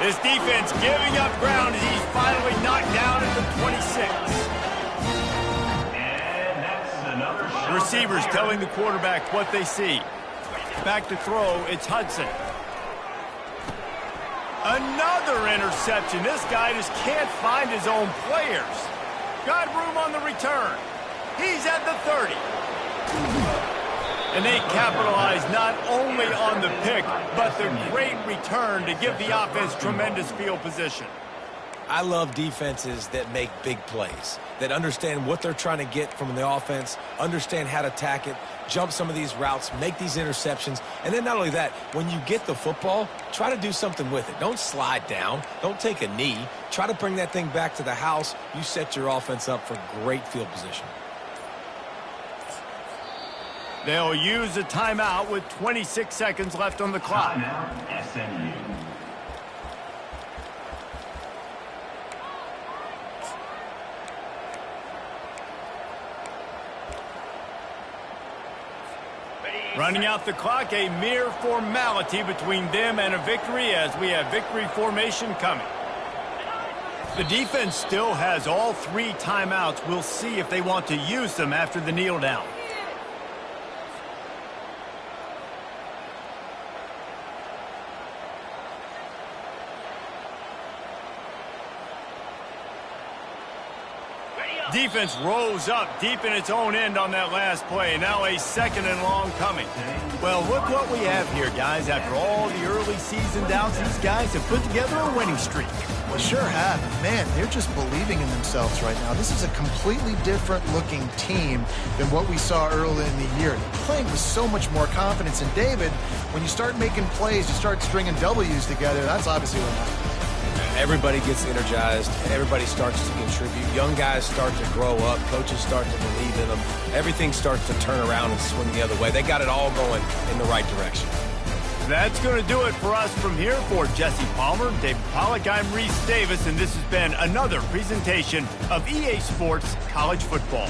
Speaker 1: This defense giving up ground as he's finally knocked down at the 26. Receivers telling the quarterback what they see. Back to throw, it's Hudson. Another interception. This guy just can't find his own players. Got room on the return. He's at the 30. And they capitalize not only on the pick, but the great return to give the offense tremendous field position.
Speaker 3: I love defenses that make big plays, that understand what they're trying to get from the offense, understand how to attack it, jump some of these routes, make these interceptions, and then not only that, when you get the football, try to do something with it. Don't slide down. Don't take a knee. Try to bring that thing back to the house. You set your offense up for great field position.
Speaker 1: They'll use a timeout with 26 seconds left on the clock.
Speaker 4: SMU.
Speaker 1: Running out the clock, a mere formality between them and a victory as we have victory formation coming. The defense still has all 3 timeouts. We'll see if they want to use them after the kneel down. Defense rose up deep in its own end on that last play. Now a second and long coming. Well, look what we have here, guys. After all the early season doubts, these guys have put together a winning streak.
Speaker 2: Well, sure have. Man, they're just believing in themselves right now. This is a completely different looking team than what we saw early in the year. They're playing with so much more confidence. And David, when you start making plays, you start stringing W's together, that's obviously what happens.
Speaker 3: Everybody gets energized. Everybody starts to contribute. Young guys start to grow up. Coaches start to believe in them. Everything starts to turn around and swing the other way. They got it all going in the right direction.
Speaker 1: That's going to do it for us from here. For Jesse Palmer, David Pollack, I'm Reese Davis, and this has been another presentation of EA Sports College Football.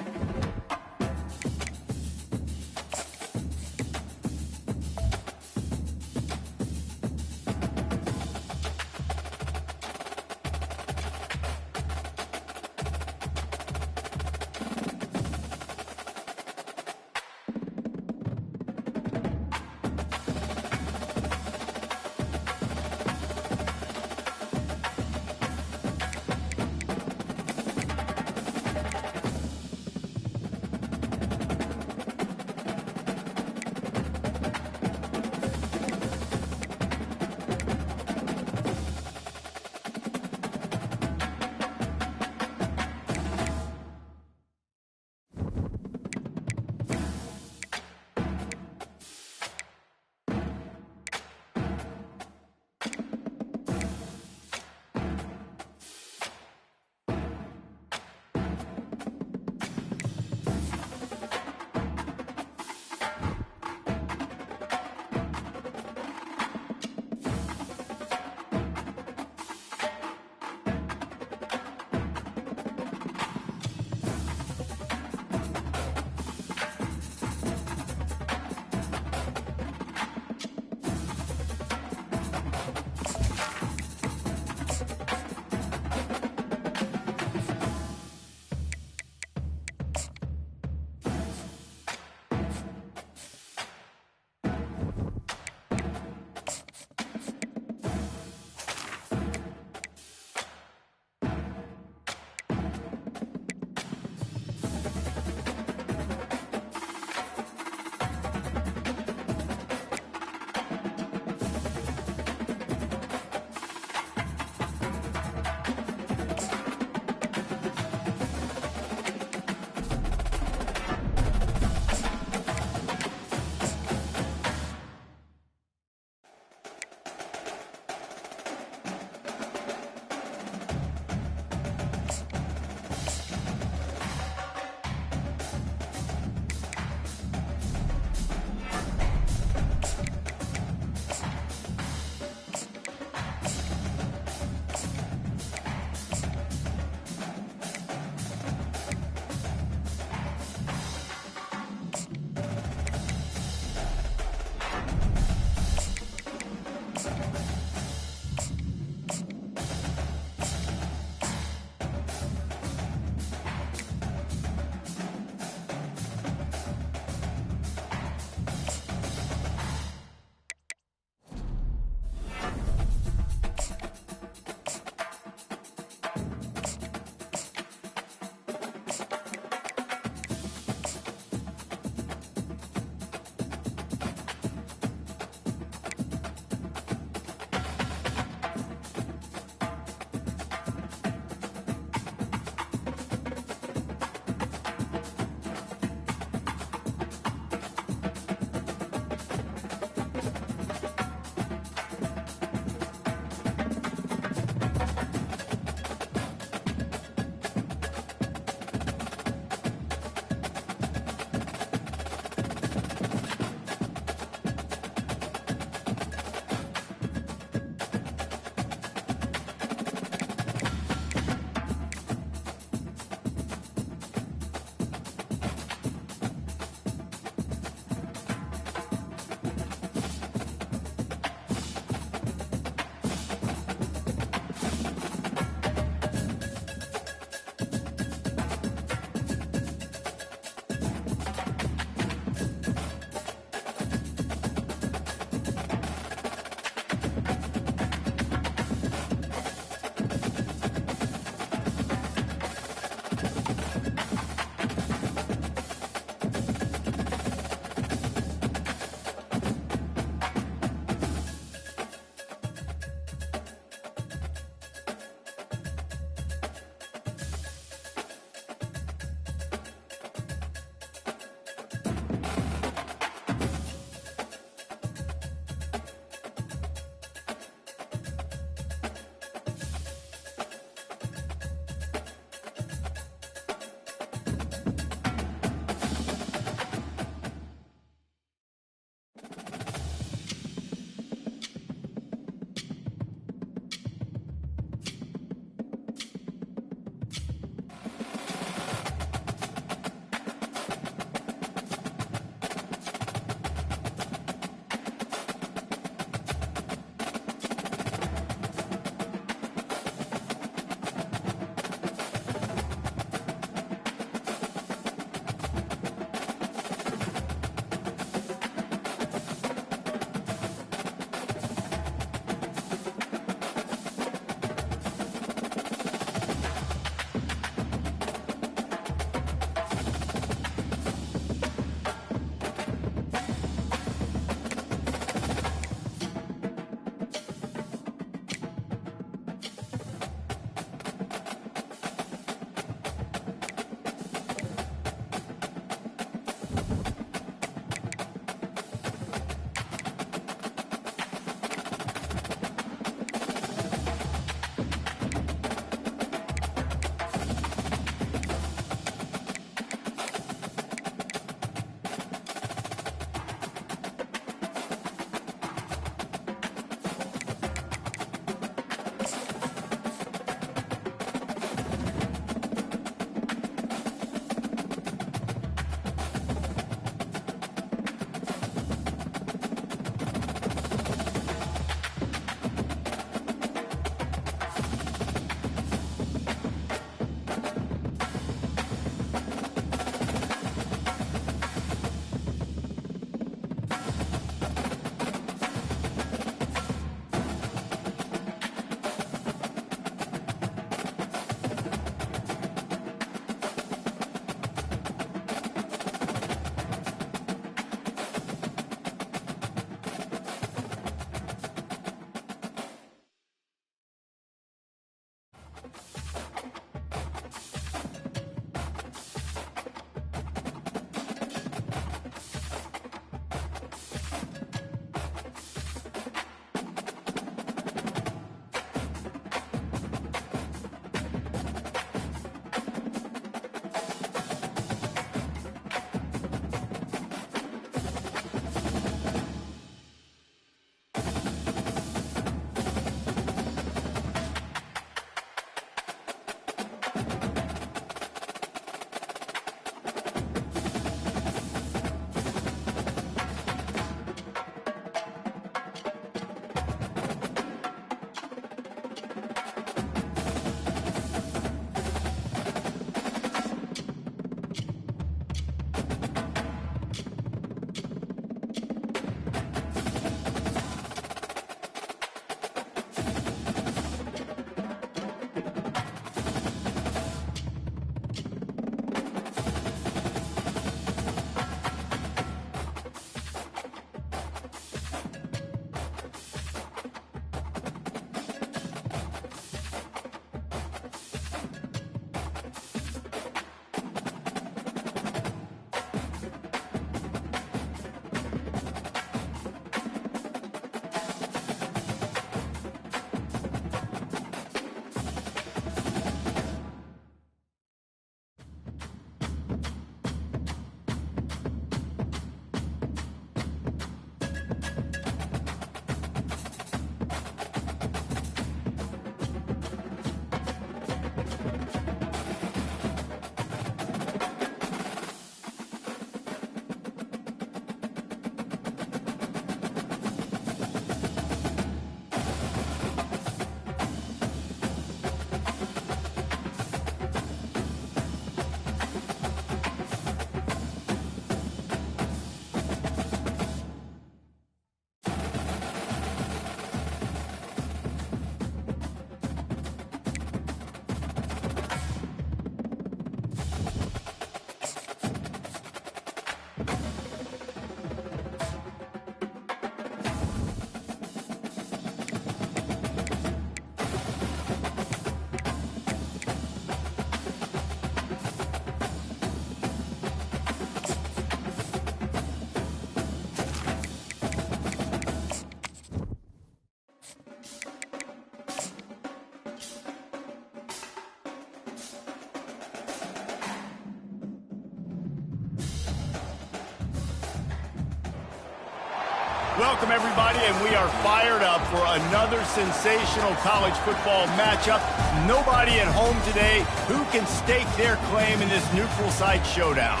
Speaker 1: Welcome, everybody, and we are fired up for another sensational college football matchup. Nobody at home today who can stake their claim in this neutral site showdown.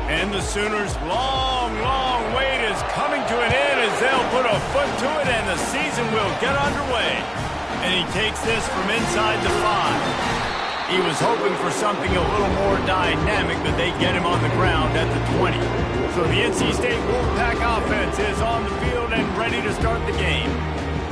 Speaker 1: And the Sooners' long wait is coming to an end as they'll put a foot to it and the season will get underway. And he takes this from inside the 5. He was hoping for something a little more dynamic, but they get him on the ground at the 20. So the NC State Wolfpack offense is on the field and ready to start the game.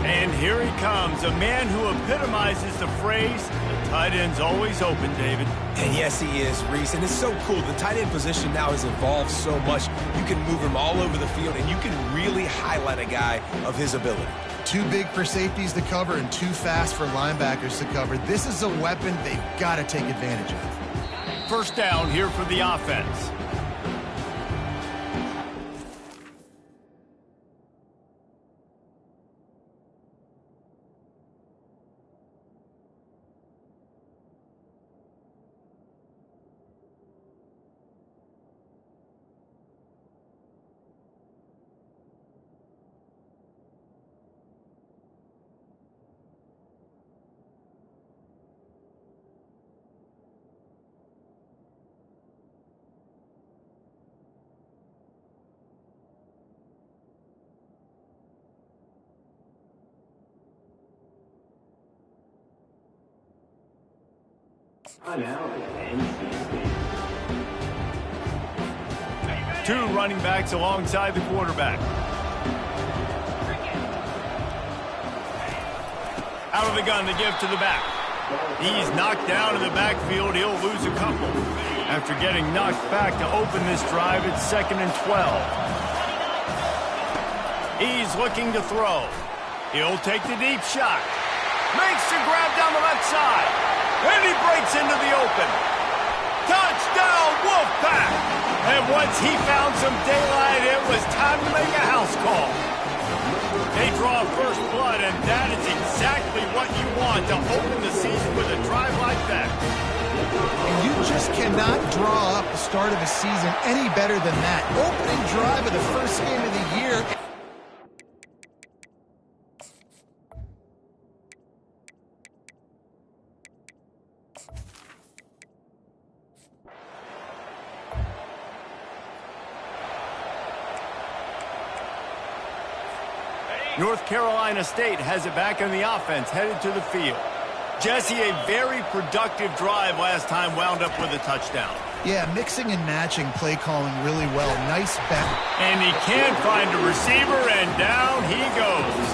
Speaker 1: And here he comes, a man who epitomizes the phrase, the tight end's always open, David.
Speaker 3: And yes, he is, Reese. And it's so cool. The tight end position now has evolved so much. You can move him all over the field, and you can really highlight a guy of his ability.
Speaker 2: Too big for safeties to cover and too fast for linebackers to cover. This is a weapon they've got to take advantage of.
Speaker 1: First down here for the offense. Two running backs alongside the quarterback. Out of the gun to give to the back. He's knocked down in the backfield. He'll lose a couple. After getting knocked back to open this drive, it's 2nd and 12. He's looking to throw. He'll take the deep shot. Makes the grab down the left side. And he breaks into the open. Touchdown, Wolfpack! And once he found some daylight, it was time to make a house call. They draw first blood, and that is exactly what you want to open the season with a drive like that.
Speaker 2: And you just cannot draw up the start of a season any better than that. Opening drive of the first game of the year.
Speaker 1: North Carolina State has it back in the offense, headed to the field. Jesse, a very productive drive last time, wound up with a touchdown.
Speaker 2: Yeah, mixing and matching play calling really well. Nice back.
Speaker 1: And he can find a receiver, and down he goes.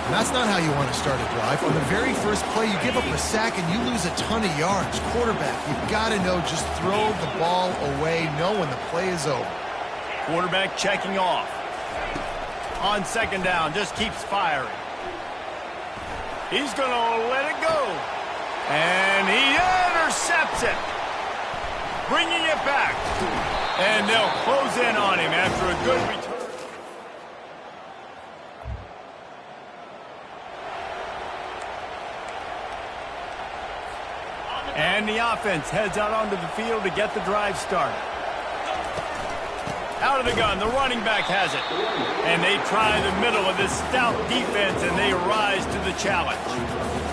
Speaker 2: And that's not how you want to start a drive. On the very first play, you give up a sack and you lose a ton of yards. Quarterback, you've got to know, just throw the ball away, know when the play is over.
Speaker 1: Quarterback checking off. On 2nd down, just keeps firing. He's going to let it go. And he intercepts it. Bringing it back. And they'll close in on him after a good return. And the offense heads out onto the field to get the drive started. Out of the gun, the running back has it. And they try the middle of this stout defense, and they rise to the challenge.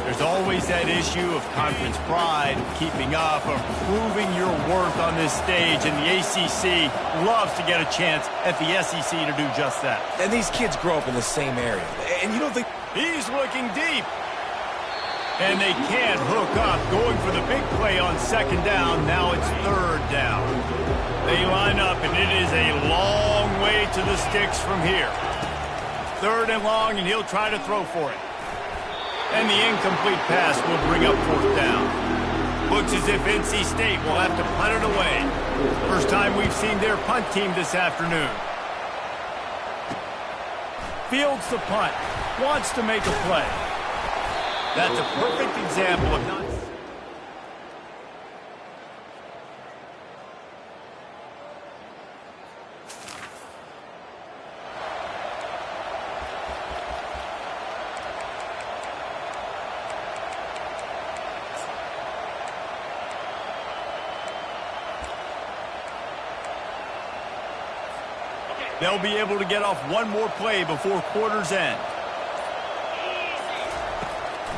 Speaker 1: There's always that issue of conference pride, keeping up, of proving your worth on this stage, and the ACC loves to get a chance at the SEC to do just that.
Speaker 3: And these kids grow up in the same area. And you don't think...
Speaker 1: He's looking deep. And they can't hook up, going for the big play on 2nd down. Now it's 3rd down. They line up, and it is a long way to the sticks from here. 3rd and long, and he'll try to throw for it. And the incomplete pass will bring up 4th down. Looks as if NC State will have to punt it away. First time we've seen their punt team this afternoon. Fields the punt. Wants to make a play. That's a perfect example of not... They'll be able to get off one more play before quarter's end.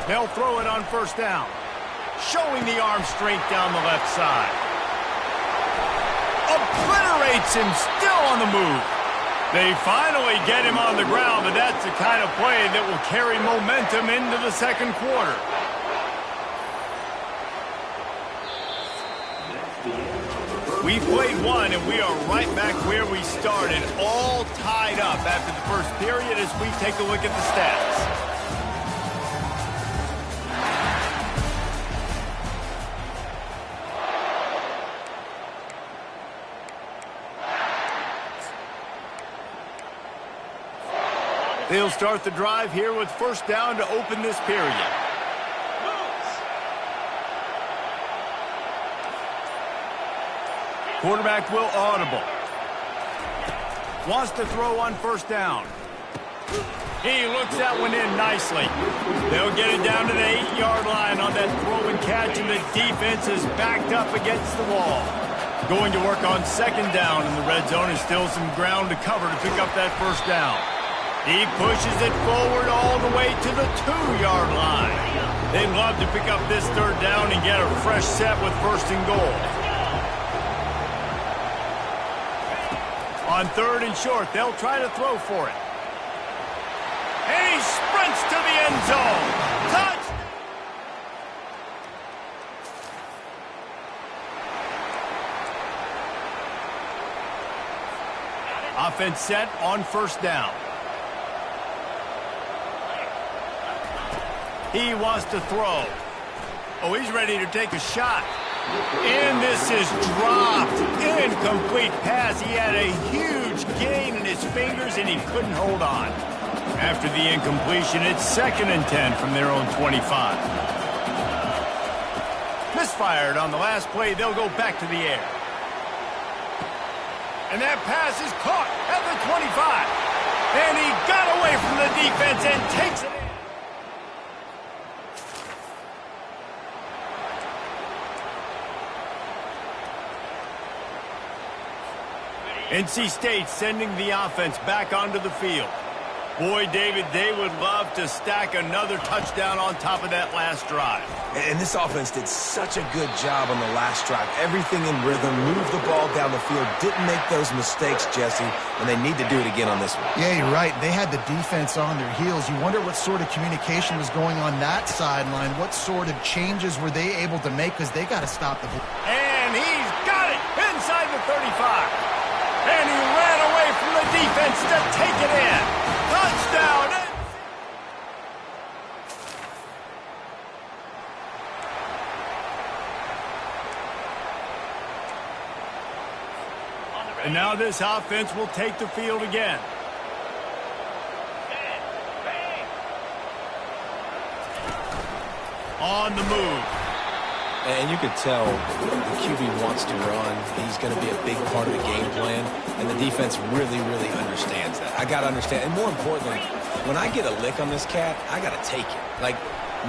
Speaker 1: They'll throw it on first down. Showing the arm strength down the left side. Obliterates him, still on the move. They finally get him on the ground, but that's the kind of play that will carry momentum into the second quarter. We played one, and we are right back where we started, all tied up after the first period as we take a look at the stats. They'll start the drive here with first down to open this period. Quarterback will audible. Wants to throw on first down. He looks that one in nicely. They'll get it down to the 8-yard line on that throw and catch, and the defense is backed up against the wall. Going to work on second down in the red zone, and still some ground to cover to pick up that first down. He pushes it forward all the way to the 2-yard line. They'd love to pick up this third down and get a fresh set with first and goal. On third and short, they'll try to throw for it. And he sprints to the end zone. Touchdown! Offense set on first down. He wants to throw. Oh, he's ready to take a shot. And this is dropped. Incomplete pass. He had a huge gain in his fingers, and he couldn't hold on. After the incompletion, it's 2nd and 10 from their own 25. Misfired on the last play. They'll go back to the air. And that pass is caught at the 25. And he got away from the defense and takes it in. NC State sending the offense back onto the field. Boy, David, they would love to stack another touchdown on top of that last drive.
Speaker 3: And this offense did such a good job on the last drive. Everything in rhythm, moved the ball down the field, didn't make those mistakes, Jesse, and they need to do it again on this one.
Speaker 2: Yeah, you're right. They had the defense on their heels. You wonder what sort of communication was going on that sideline. What sort of changes were they able to make, because they got to stop the...
Speaker 1: And he's got it inside the 35. And he ran away from the defense to take it in. Touchdown! And now this offense will take the field again. On the move.
Speaker 3: And you could tell the QB wants to run. He's going to be a big part of the game plan. And the defense really, really understands that. I got to understand. And more importantly, when I get a lick on this cat, I got to take it. Like,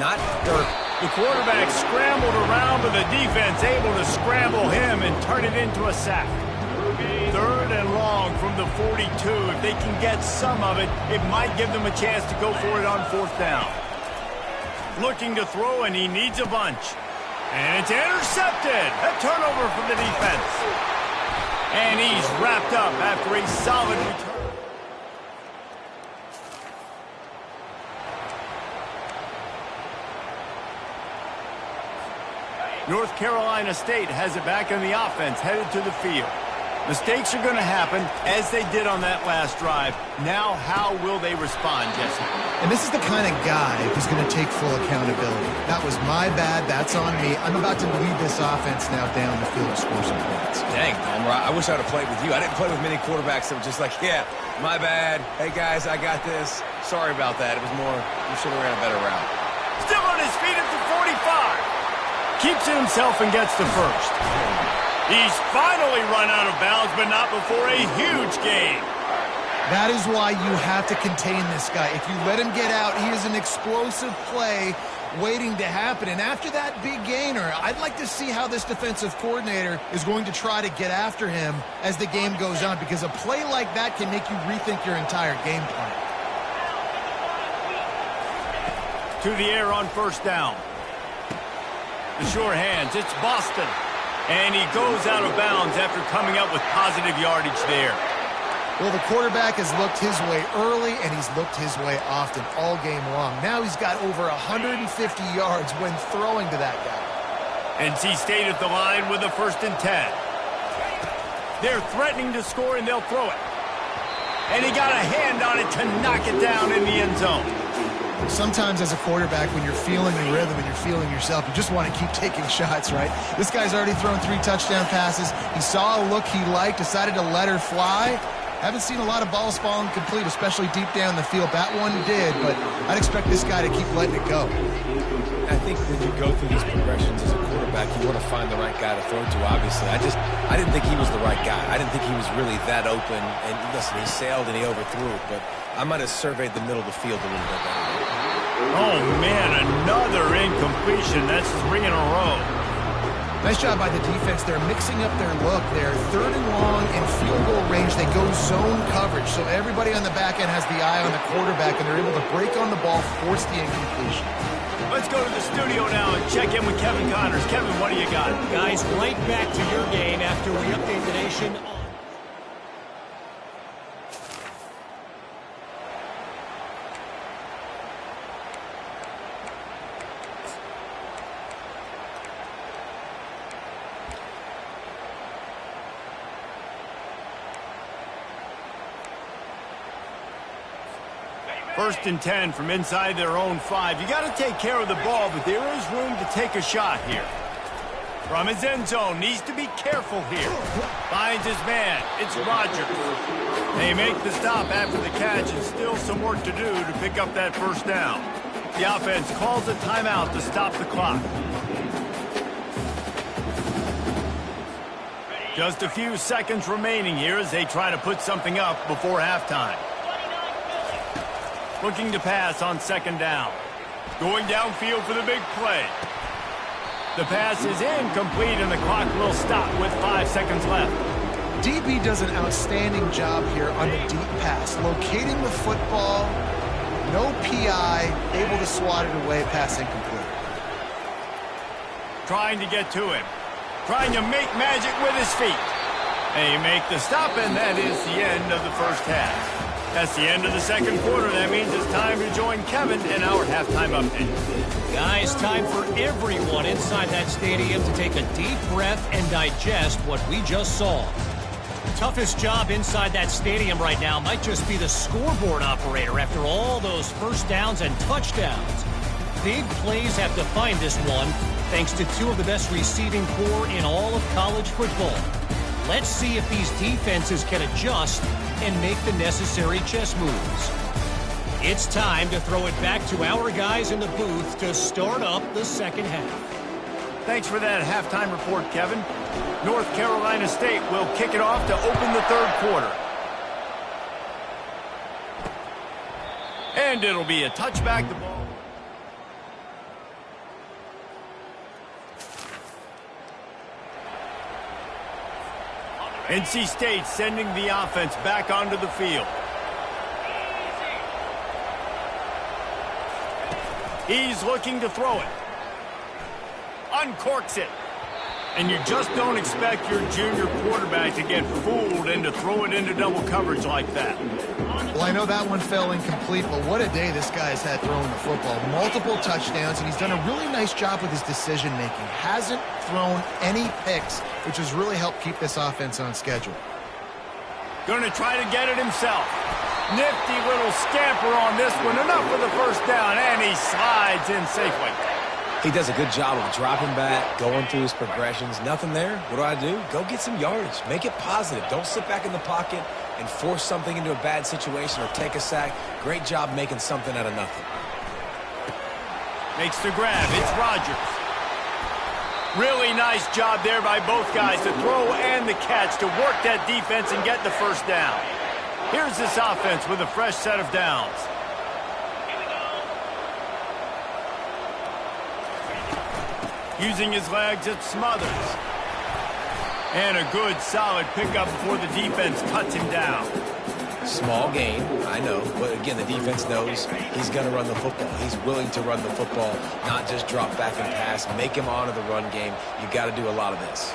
Speaker 3: not dirt.
Speaker 1: The quarterback scrambled around, but the defense able to scramble him and turn it into a sack. 3rd and long from the 42. If they can get some of it, it might give them a chance to go for it on 4th down. Looking to throw, and he needs a bunch. And it's intercepted. A turnover from the defense. And he's wrapped up after a solid return. North Carolina State has it back on the offense, headed to the field. Mistakes are going to happen, as they did on that last drive. Now, how will they respond, Jesse?
Speaker 2: And this is the kind of guy who's going to take full accountability. That was my bad. That's on me. I'm about to lead this offense now down the field to score some points.
Speaker 3: Dang, Homer, I wish I would have played with you. I didn't play with many quarterbacks that were just like, yeah, my bad. Hey, guys, I got this. Sorry about that. It was more, you should have ran a better route.
Speaker 1: Still on his feet at the 45. Keeps it himself and gets to first. He's finally run out of bounds, but not before a huge gain.
Speaker 2: That is why you have to contain this guy. If you let him get out, he is an explosive play waiting to happen. And after that big gainer, I'd like to see how this defensive coordinator is going to try to get after him as the game goes on, because a play like that can make you rethink your entire game plan.
Speaker 1: To the air on first down. The sure hands, it's Boston. And he goes out of bounds after coming up with positive yardage there.
Speaker 2: Well, the quarterback has looked his way early, and he's looked his way often all game long. Now he's got over 150 yards when throwing to that guy.
Speaker 1: NC State at the line with a 1st and 10. They're threatening to score, and they'll throw it. And he got a hand on it to knock it down in the end zone.
Speaker 2: Sometimes as a quarterback, when you're feeling the rhythm and you're feeling yourself, you just want to keep taking shots, right? This guy's already thrown 3 touchdown passes. He saw a look he liked, decided to let her fly. Haven't seen a lot of balls falling complete, especially deep down the field. That one did, but I'd expect this guy to keep letting it go.
Speaker 3: I think when you go through these progressions as a quarterback, you want to find the right guy to throw to, obviously. I didn't think he was the right guy. I didn't think he was really that open. And listen, he sailed and he overthrew it, but I might have surveyed the middle of the field a little bit better.
Speaker 1: Oh, man, another incompletion. That's 3 in a row.
Speaker 2: Nice job by the defense. They're mixing up their look. They're 3rd and long in field goal range. They go zone coverage, so everybody on the back end has the eye on the quarterback, and they're able to break on the ball, force the incompletion.
Speaker 1: Let's go to the studio now and check in with Kevin Connors. Kevin, what do you got?
Speaker 6: Guys, right back to your game after we update the nation.
Speaker 1: First and 10 from inside their own 5. You got to take care of the ball, but there is room to take a shot here. From his end zone, needs to be careful here. Finds his man. It's Rodgers. They make the stop after the catch, and still some work to do to pick up that 1st down. The offense calls a timeout to stop the clock. Just a few seconds remaining here as they try to put something up before halftime. Looking to pass on 2nd down. Going downfield for the big play. The pass is incomplete, and the clock will stop with 5 seconds left.
Speaker 2: DB does an outstanding job here on the deep pass, locating the football, no PI, able to swat it away, pass incomplete.
Speaker 1: Trying to get to him. Trying to make magic with his feet. They make the stop, and that is the end of the 1st half. That's the end of the 2nd quarter. That means it's time to join Kevin in our halftime update.
Speaker 6: Guys, time for everyone inside that stadium to take a deep breath and digest what we just saw. Toughest job inside that stadium right now might just be the scoreboard operator after all those 1st downs and touchdowns. Big plays have defined this one, thanks to 2 of the best receiving corps in all of college football. Let's see if these defenses can adjust and make the necessary chess moves. It's time to throw it back to our guys in the booth to start up the 2nd half.
Speaker 1: Thanks for that halftime report, Kevin. North Carolina State will kick it off to open the 3rd quarter. And it'll be a touchback. The ball. NC State sending the offense back onto the field. He's looking to throw it. Uncorks it. And you just don't expect your junior quarterback to get fooled and to throw it into double coverage like that.
Speaker 2: Well, I know that one fell incomplete, but what a day this guy's had throwing the football. Multiple touchdowns, and he's done a really nice job with his decision-making. Hasn't thrown any picks, which has really helped keep this offense on schedule.
Speaker 1: Going to try to get it himself. Nifty little scamper on this one. Enough for the 1st down, and he slides in safely.
Speaker 3: He does a good job of dropping back, going through his progressions. Nothing there. What do? Go get some yardage. Make it positive. Don't sit back in the pocket and force something into a bad situation or take a sack. Great job making something out of nothing.
Speaker 1: Makes the grab. It's Rodgers. Really nice job there by both guys to throw and the catch to work that defense and get the 1st down. Here's this offense with a fresh set of downs. Using his legs, it smothers. And a good, solid pickup before the defense cuts him down.
Speaker 3: Small gain, I know, but again, the defense knows he's going to run the football. He's willing to run the football, not just drop back and pass, make him honor the run game. You got to do a lot of this.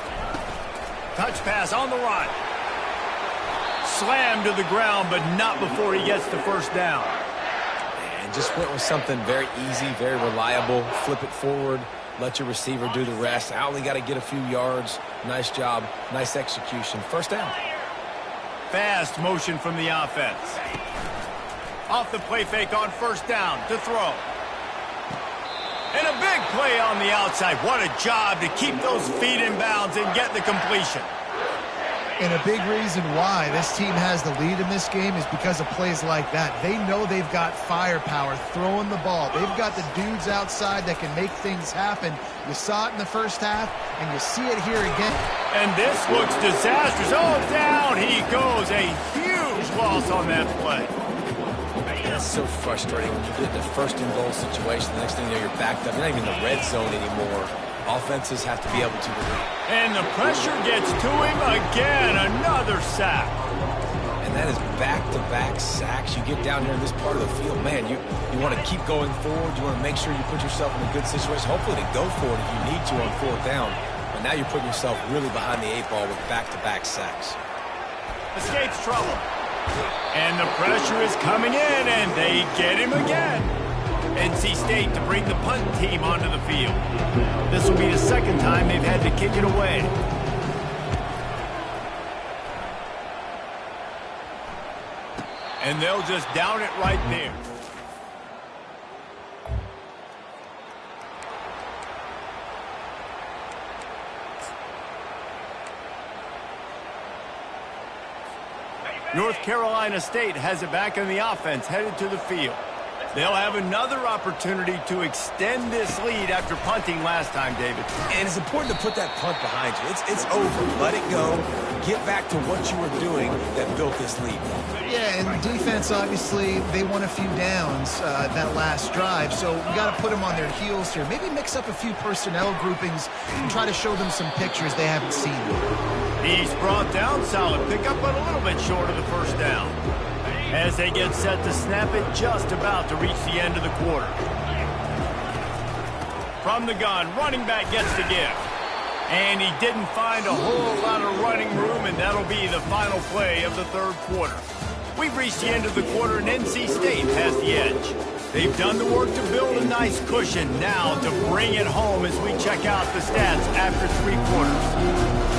Speaker 1: Touch pass on the run. Slammed to the ground, but not before he gets the first down.
Speaker 3: And just went with something very easy, very reliable. Flip it forward, let your receiver do the rest. I only got to get a few yards. Nice job, nice execution. First down.
Speaker 1: Fast motion from the offense. Off the play fake on first down to throw. And a big play on the outside. What a job to keep those feet in bounds and get the completion.
Speaker 2: And a big reason why this team has the lead in this game is because of plays like that. They know they've got firepower throwing the ball. They've got the dudes outside that can make things happen. You saw it in the first half, and you see it here again.
Speaker 1: And this looks disastrous. Oh, down he goes. A huge loss on that play.
Speaker 3: That's so frustrating when you get in the first and goal situation. The next thing you know, you're backed up. You're not even in the red zone anymore. Offenses have to be able to relieve.
Speaker 1: And the pressure gets to him again. Another sack.
Speaker 3: And that is back-to-back sacks. You get down here in this part of the field, man, you want to keep going forward. You want to make sure you put yourself in a good situation. Hopefully to go for it if you need to on fourth down. But now you're putting yourself really behind the eight ball with back-to-back sacks.
Speaker 1: Escapes trouble. And the pressure is coming in, and they get him again. NC State to bring the punt team onto the field. This will be the second time they've had to kick it away. And they'll just down it right there. North Carolina State has it back in the offense, headed to the field. They'll have another opportunity to extend this lead after punting last time, David.
Speaker 3: And it's important to put that punt behind you. It's over. Let it go. Get back to what you were doing that built this lead.
Speaker 2: Yeah, and defense, obviously, they won a few downs that last drive, so we got to put them on their heels here. Maybe mix up a few personnel groupings and try to show them some pictures they haven't seen yet.
Speaker 1: He's brought down, solid pickup, but a little bit short of the first down. As they get set to snap it, just about to reach the end of the quarter. From the gun, running back gets the give. And he didn't find a whole lot of running room, and that'll be the final play of the third quarter. We've reached the end of the quarter, and NC State has the edge. They've done the work to build a nice cushion. Now to bring it home as we check out the stats after three quarters.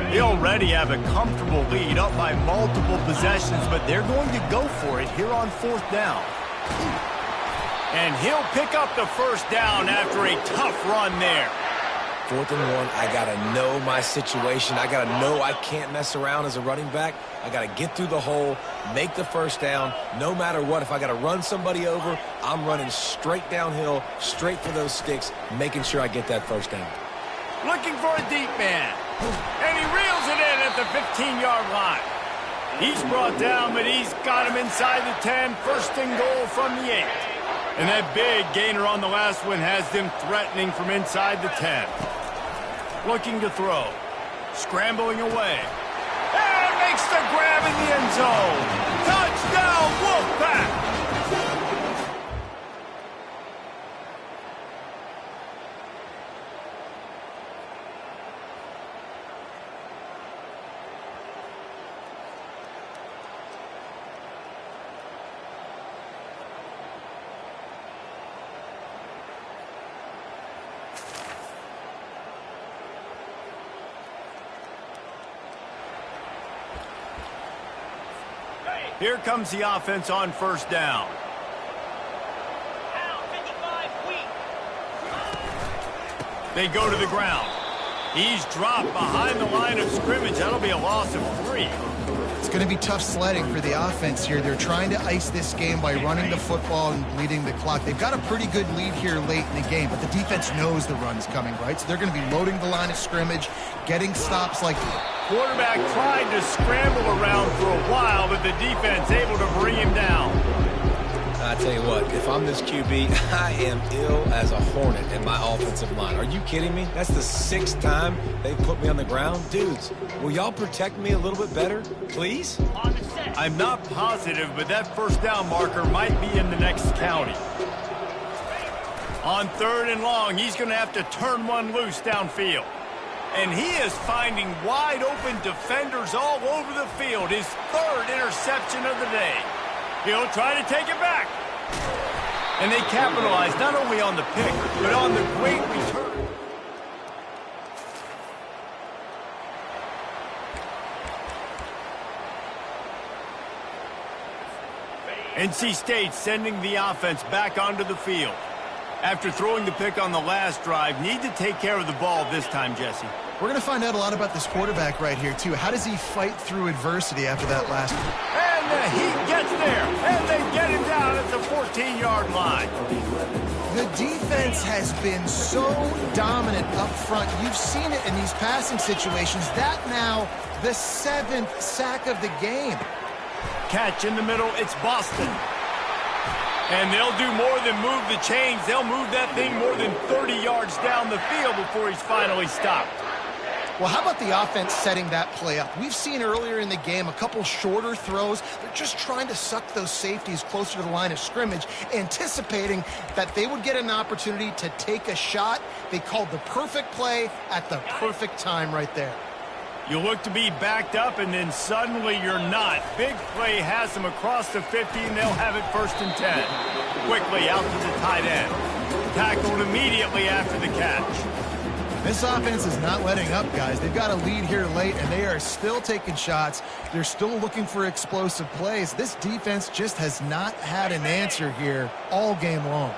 Speaker 1: They already have a comfortable lead, up by multiple possessions, but they're going to go for it here on fourth down. And he'll pick up the first down after a tough run there.
Speaker 3: 4th and 1, I got to know my situation. I got to know I can't mess around as a running back. I got to get through the hole, make the first down. No matter what, if I got to run somebody over, I'm running straight downhill, straight for those sticks, making sure I get that first down.
Speaker 1: Looking for a deep man. And he reels it in at the 15-yard line. He's brought down, but he's got him inside the 10. First and goal from the 8. And that big gainer on the last one has them threatening from inside the 10. Looking to throw. Scrambling away. And makes the grab in the end zone. Touchdown, Wolfpack! Here comes the offense on first down. They go to the ground. He's dropped behind the line of scrimmage. That'll be a loss of 3.
Speaker 2: It's going to be tough sledding for the offense here. They're trying to ice this game by running the football and bleeding the clock. They've got a pretty good lead here late in the game, but the defense knows the run's coming, right? So they're going to be loading the line of scrimmage, getting stops like...
Speaker 1: Quarterback tried to scramble around for a while, but the defense able to bring him down.
Speaker 3: I tell you what, if I'm this QB, I am ill as a hornet in my offensive line. Are you kidding me? That's the 6th time they've put me on the ground. Dudes, will y'all protect me a little bit better, please?
Speaker 1: I'm not positive, but that first down marker might be in the next county. On 3rd and long, he's going to have to turn one loose downfield. And he is finding wide open defenders all over the field. His 3rd interception of the day. He'll try to take it back. And they capitalize not only on the pick, but on the great return. NC State sending the offense back onto the field. After throwing the pick on the last drive, need to take care of the ball this time, Jesse.
Speaker 2: We're going to find out a lot about this quarterback right here, too. How does he fight through adversity after that last one?
Speaker 1: And he gets there, and they get him down at the 14-yard line.
Speaker 2: The defense has been so dominant up front. You've seen it in these passing situations. That now the 7th sack of the game.
Speaker 1: Catch in the middle, it's Boston. And they'll do more than move the chains. They'll move that thing more than 30 yards down the field before he's finally stopped.
Speaker 2: Well, how about the offense setting that play up? We've seen earlier in the game a couple shorter throws. They're just trying to suck those safeties closer to the line of scrimmage, anticipating that they would get an opportunity to take a shot. They called the perfect play at the perfect time right there.
Speaker 1: You look to be backed up, and then suddenly you're not. Big play has them across the 50, and they'll have it 1st and 10. Quickly out to the tight end. Tackled immediately after the catch.
Speaker 2: This offense is not letting up, guys. They've got a lead here late, and they are still taking shots. They're still looking for explosive plays. This defense just has not had an answer here all game long.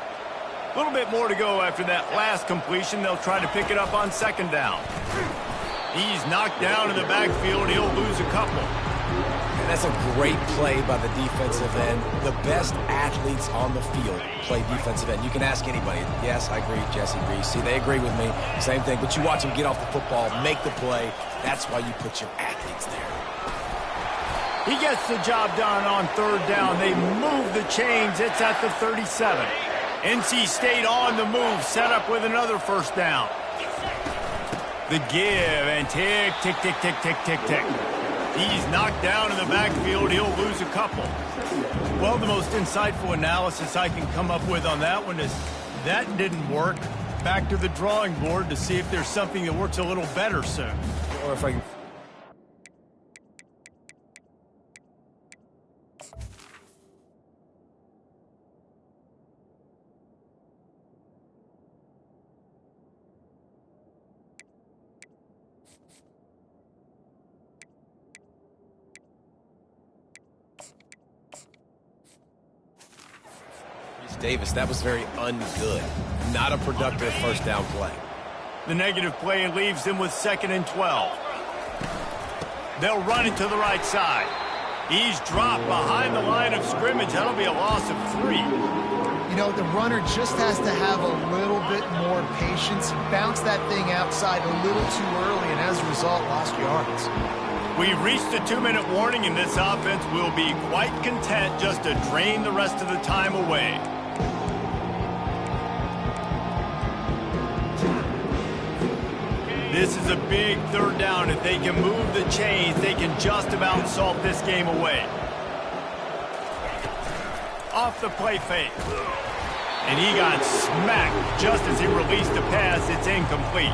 Speaker 1: A little bit more to go after that last completion. They'll try to pick it up on 2nd down. He's knocked down in the backfield. He'll lose a couple.
Speaker 3: And that's a great play by the defensive end. The best athletes on the field play defensive end. You can ask anybody. Yes, I agree. Jesse agrees. See, they agree with me. Same thing. But you watch them get off the football, make the play. That's why you put your athletes there.
Speaker 1: He gets the job done on 3rd down. They move the chains. It's at the 37. NC State on the move, set up with another 1st down. The give, and tick, tick, tick, tick, tick, tick, tick. He's knocked down in the backfield. He'll lose a couple. Well, the most insightful analysis I can come up with on that one is that didn't work. Back to the drawing board to see if there's something that works a little better soon.
Speaker 3: Or if I can... Davis, that was very ungood. Not a productive 1st down play.
Speaker 1: The negative play leaves them with 2nd and 12. They'll run it to the right side. He's dropped behind the line of scrimmage. That'll be a loss of 3.
Speaker 2: You know, the runner just has to have a little bit more patience. Bounce that thing outside a little too early, and as a result, lost yards.
Speaker 1: We've reached a 2-minute warning, and this offense will be quite content just to drain the rest of the time away. This is a big 3rd down. If they can move the chains, they can just about salt this game away. Off the play fake. And he got smacked just as he released the pass. It's incomplete.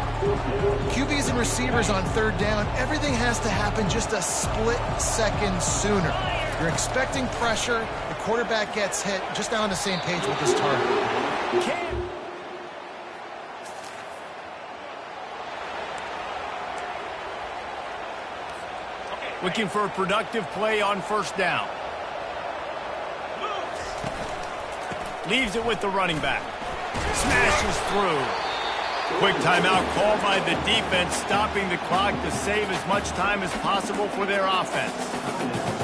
Speaker 2: QBs and receivers on 3rd down, everything has to happen just a split second sooner. You're expecting pressure. The quarterback gets hit. Just now on the same page with his target.
Speaker 1: Looking for a productive play on 1st down. Leaves it with the running back. Smashes through. Quick timeout called by the defense, stopping the clock to save as much time as possible for their offense.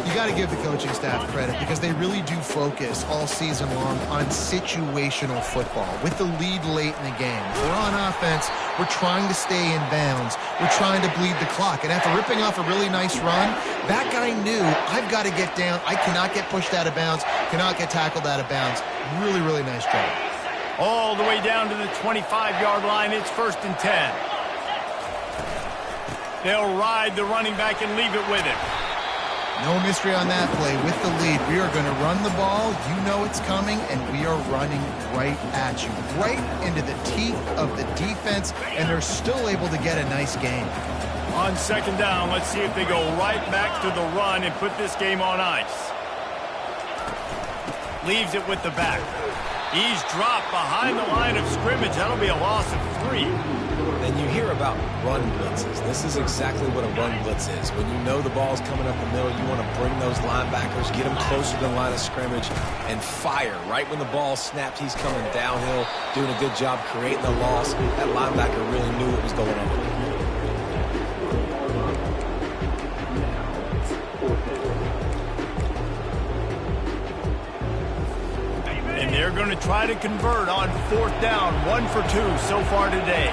Speaker 2: You got to give the coaching staff credit because they really do focus all season long on situational football. With the lead late in the game, we're on offense, we're trying to stay in bounds, we're trying to bleed the clock. And after ripping off a really nice run, that guy knew, I've got to get down, I cannot get pushed out of bounds, cannot get tackled out of bounds. Really, really nice job.
Speaker 1: All the way down to the 25-yard line, it's 1st and 10. They'll ride the running back and leave it with him.
Speaker 2: No mystery on that play. With the lead, we are going to run the ball. You know it's coming, and we are running right at you, right into the teeth of the defense, and they're still able to get a nice game.
Speaker 1: On 2nd down, let's see if they go right back to the run and put this game on ice. Leaves it with the back. He's dropped behind the line of scrimmage. That'll be a loss of 3.
Speaker 3: And you hear about run blitzes. This is exactly what a run blitz is. When you know the ball's coming up the middle, you want to bring those linebackers, get them closer to the line of scrimmage, and fire. Right when the ball snapped, he's coming downhill, doing a good job creating the loss. That linebacker really knew what was going on.
Speaker 1: And they're going to try to convert on 4th down. 1 for 2 so far today.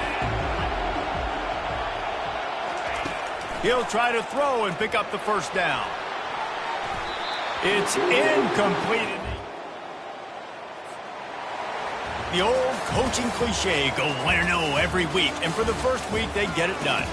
Speaker 1: He'll try to throw and pick up the 1st down. It's incomplete. The old coaching cliche, go 1-0 every week. And for the first week, they get it done.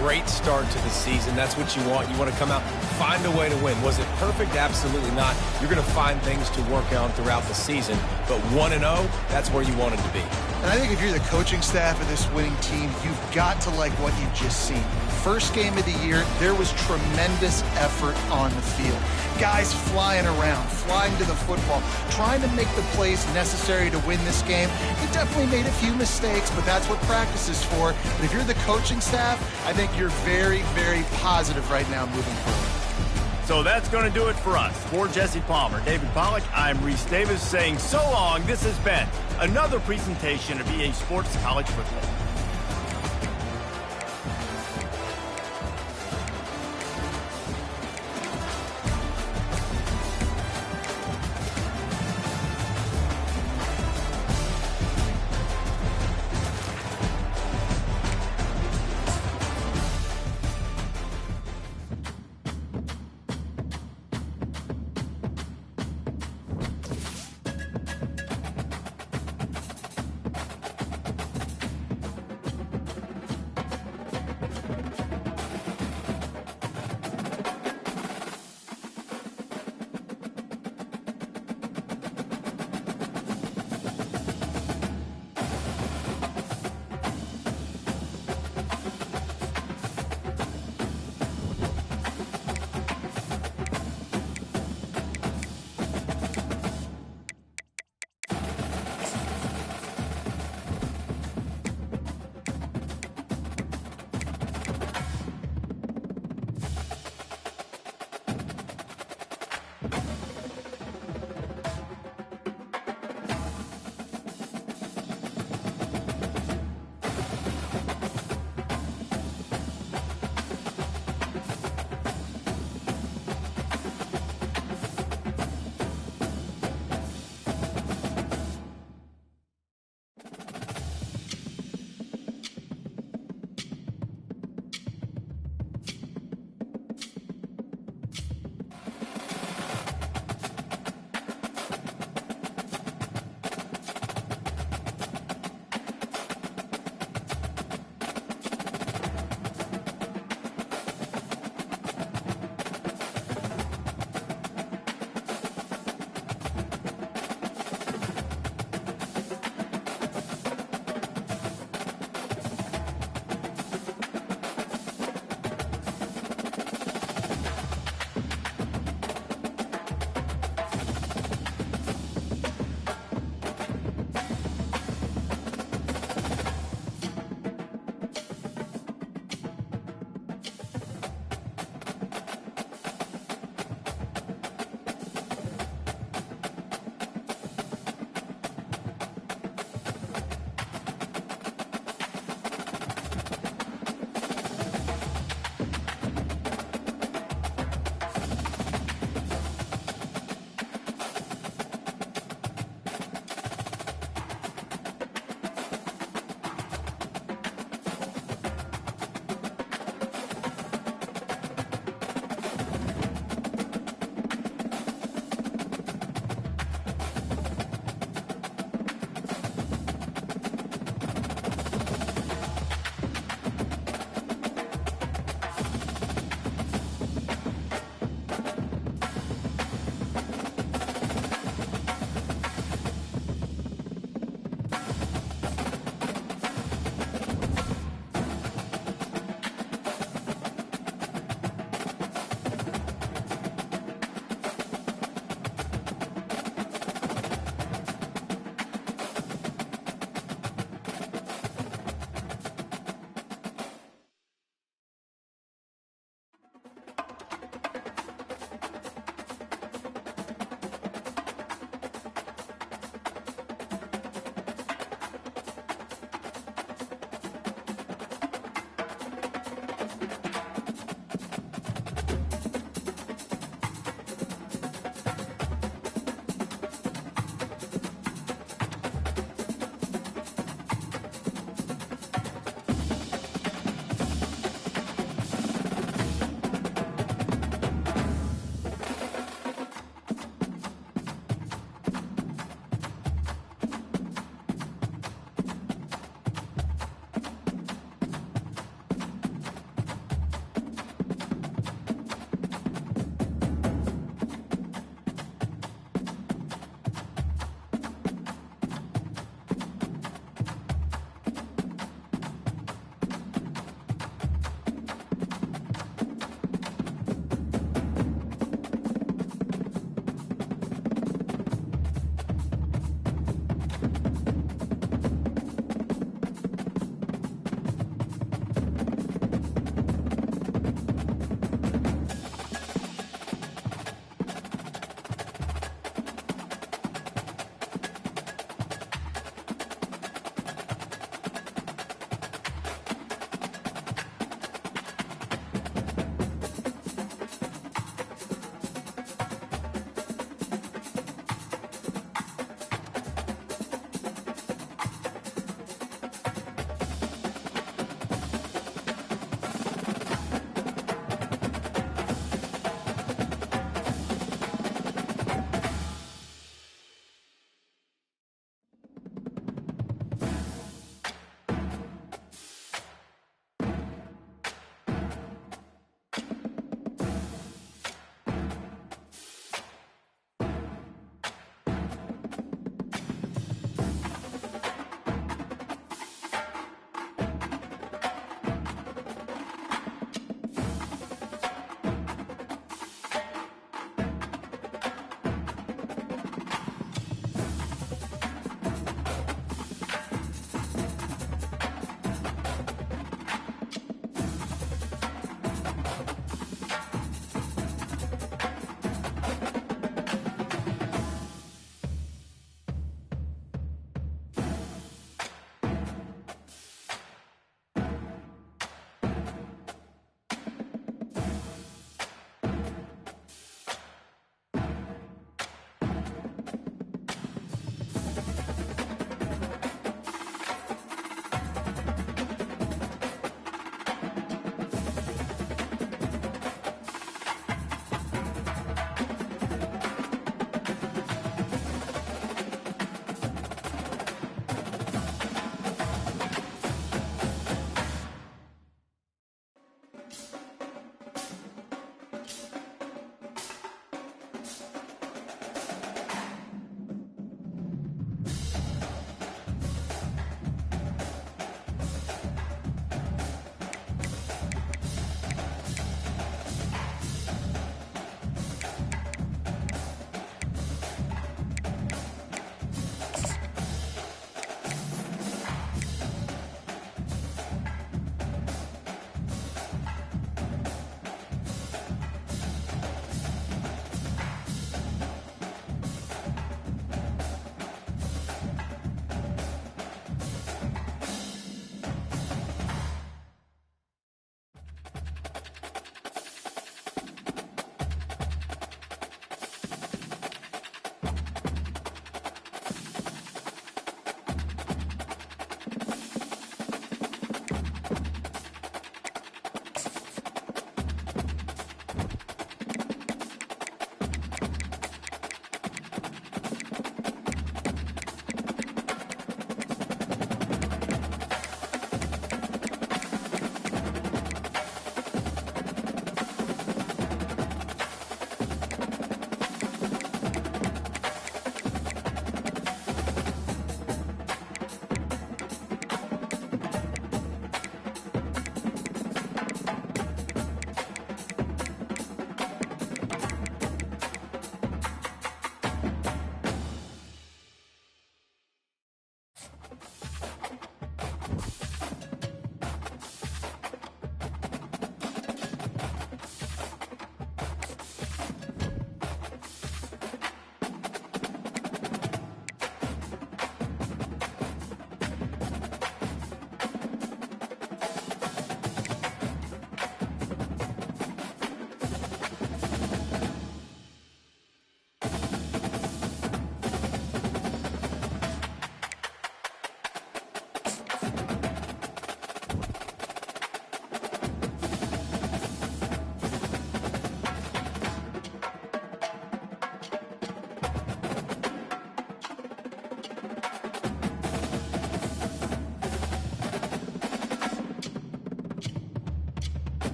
Speaker 3: Great start to the season. That's what you want. You want to come out, find a way to win. Was it perfect? Absolutely not. You're going to find things to work on throughout the season. But 1-0, that's where you want it to be.
Speaker 2: And I think if you're the coaching staff of this winning team, you've got to like what you've just seen. First game of the year, there was tremendous effort on the field. Guys flying around, flying to the football, trying to make the plays necessary to win this game. He definitely made a few mistakes, but that's what practice is for. But if you're the coaching staff, I think you're very, very positive right now moving forward.
Speaker 1: So that's going to do it for us. For Jesse Palmer, David Pollack, I'm Reese Davis saying so long. This has been another presentation of EA Sports College Football.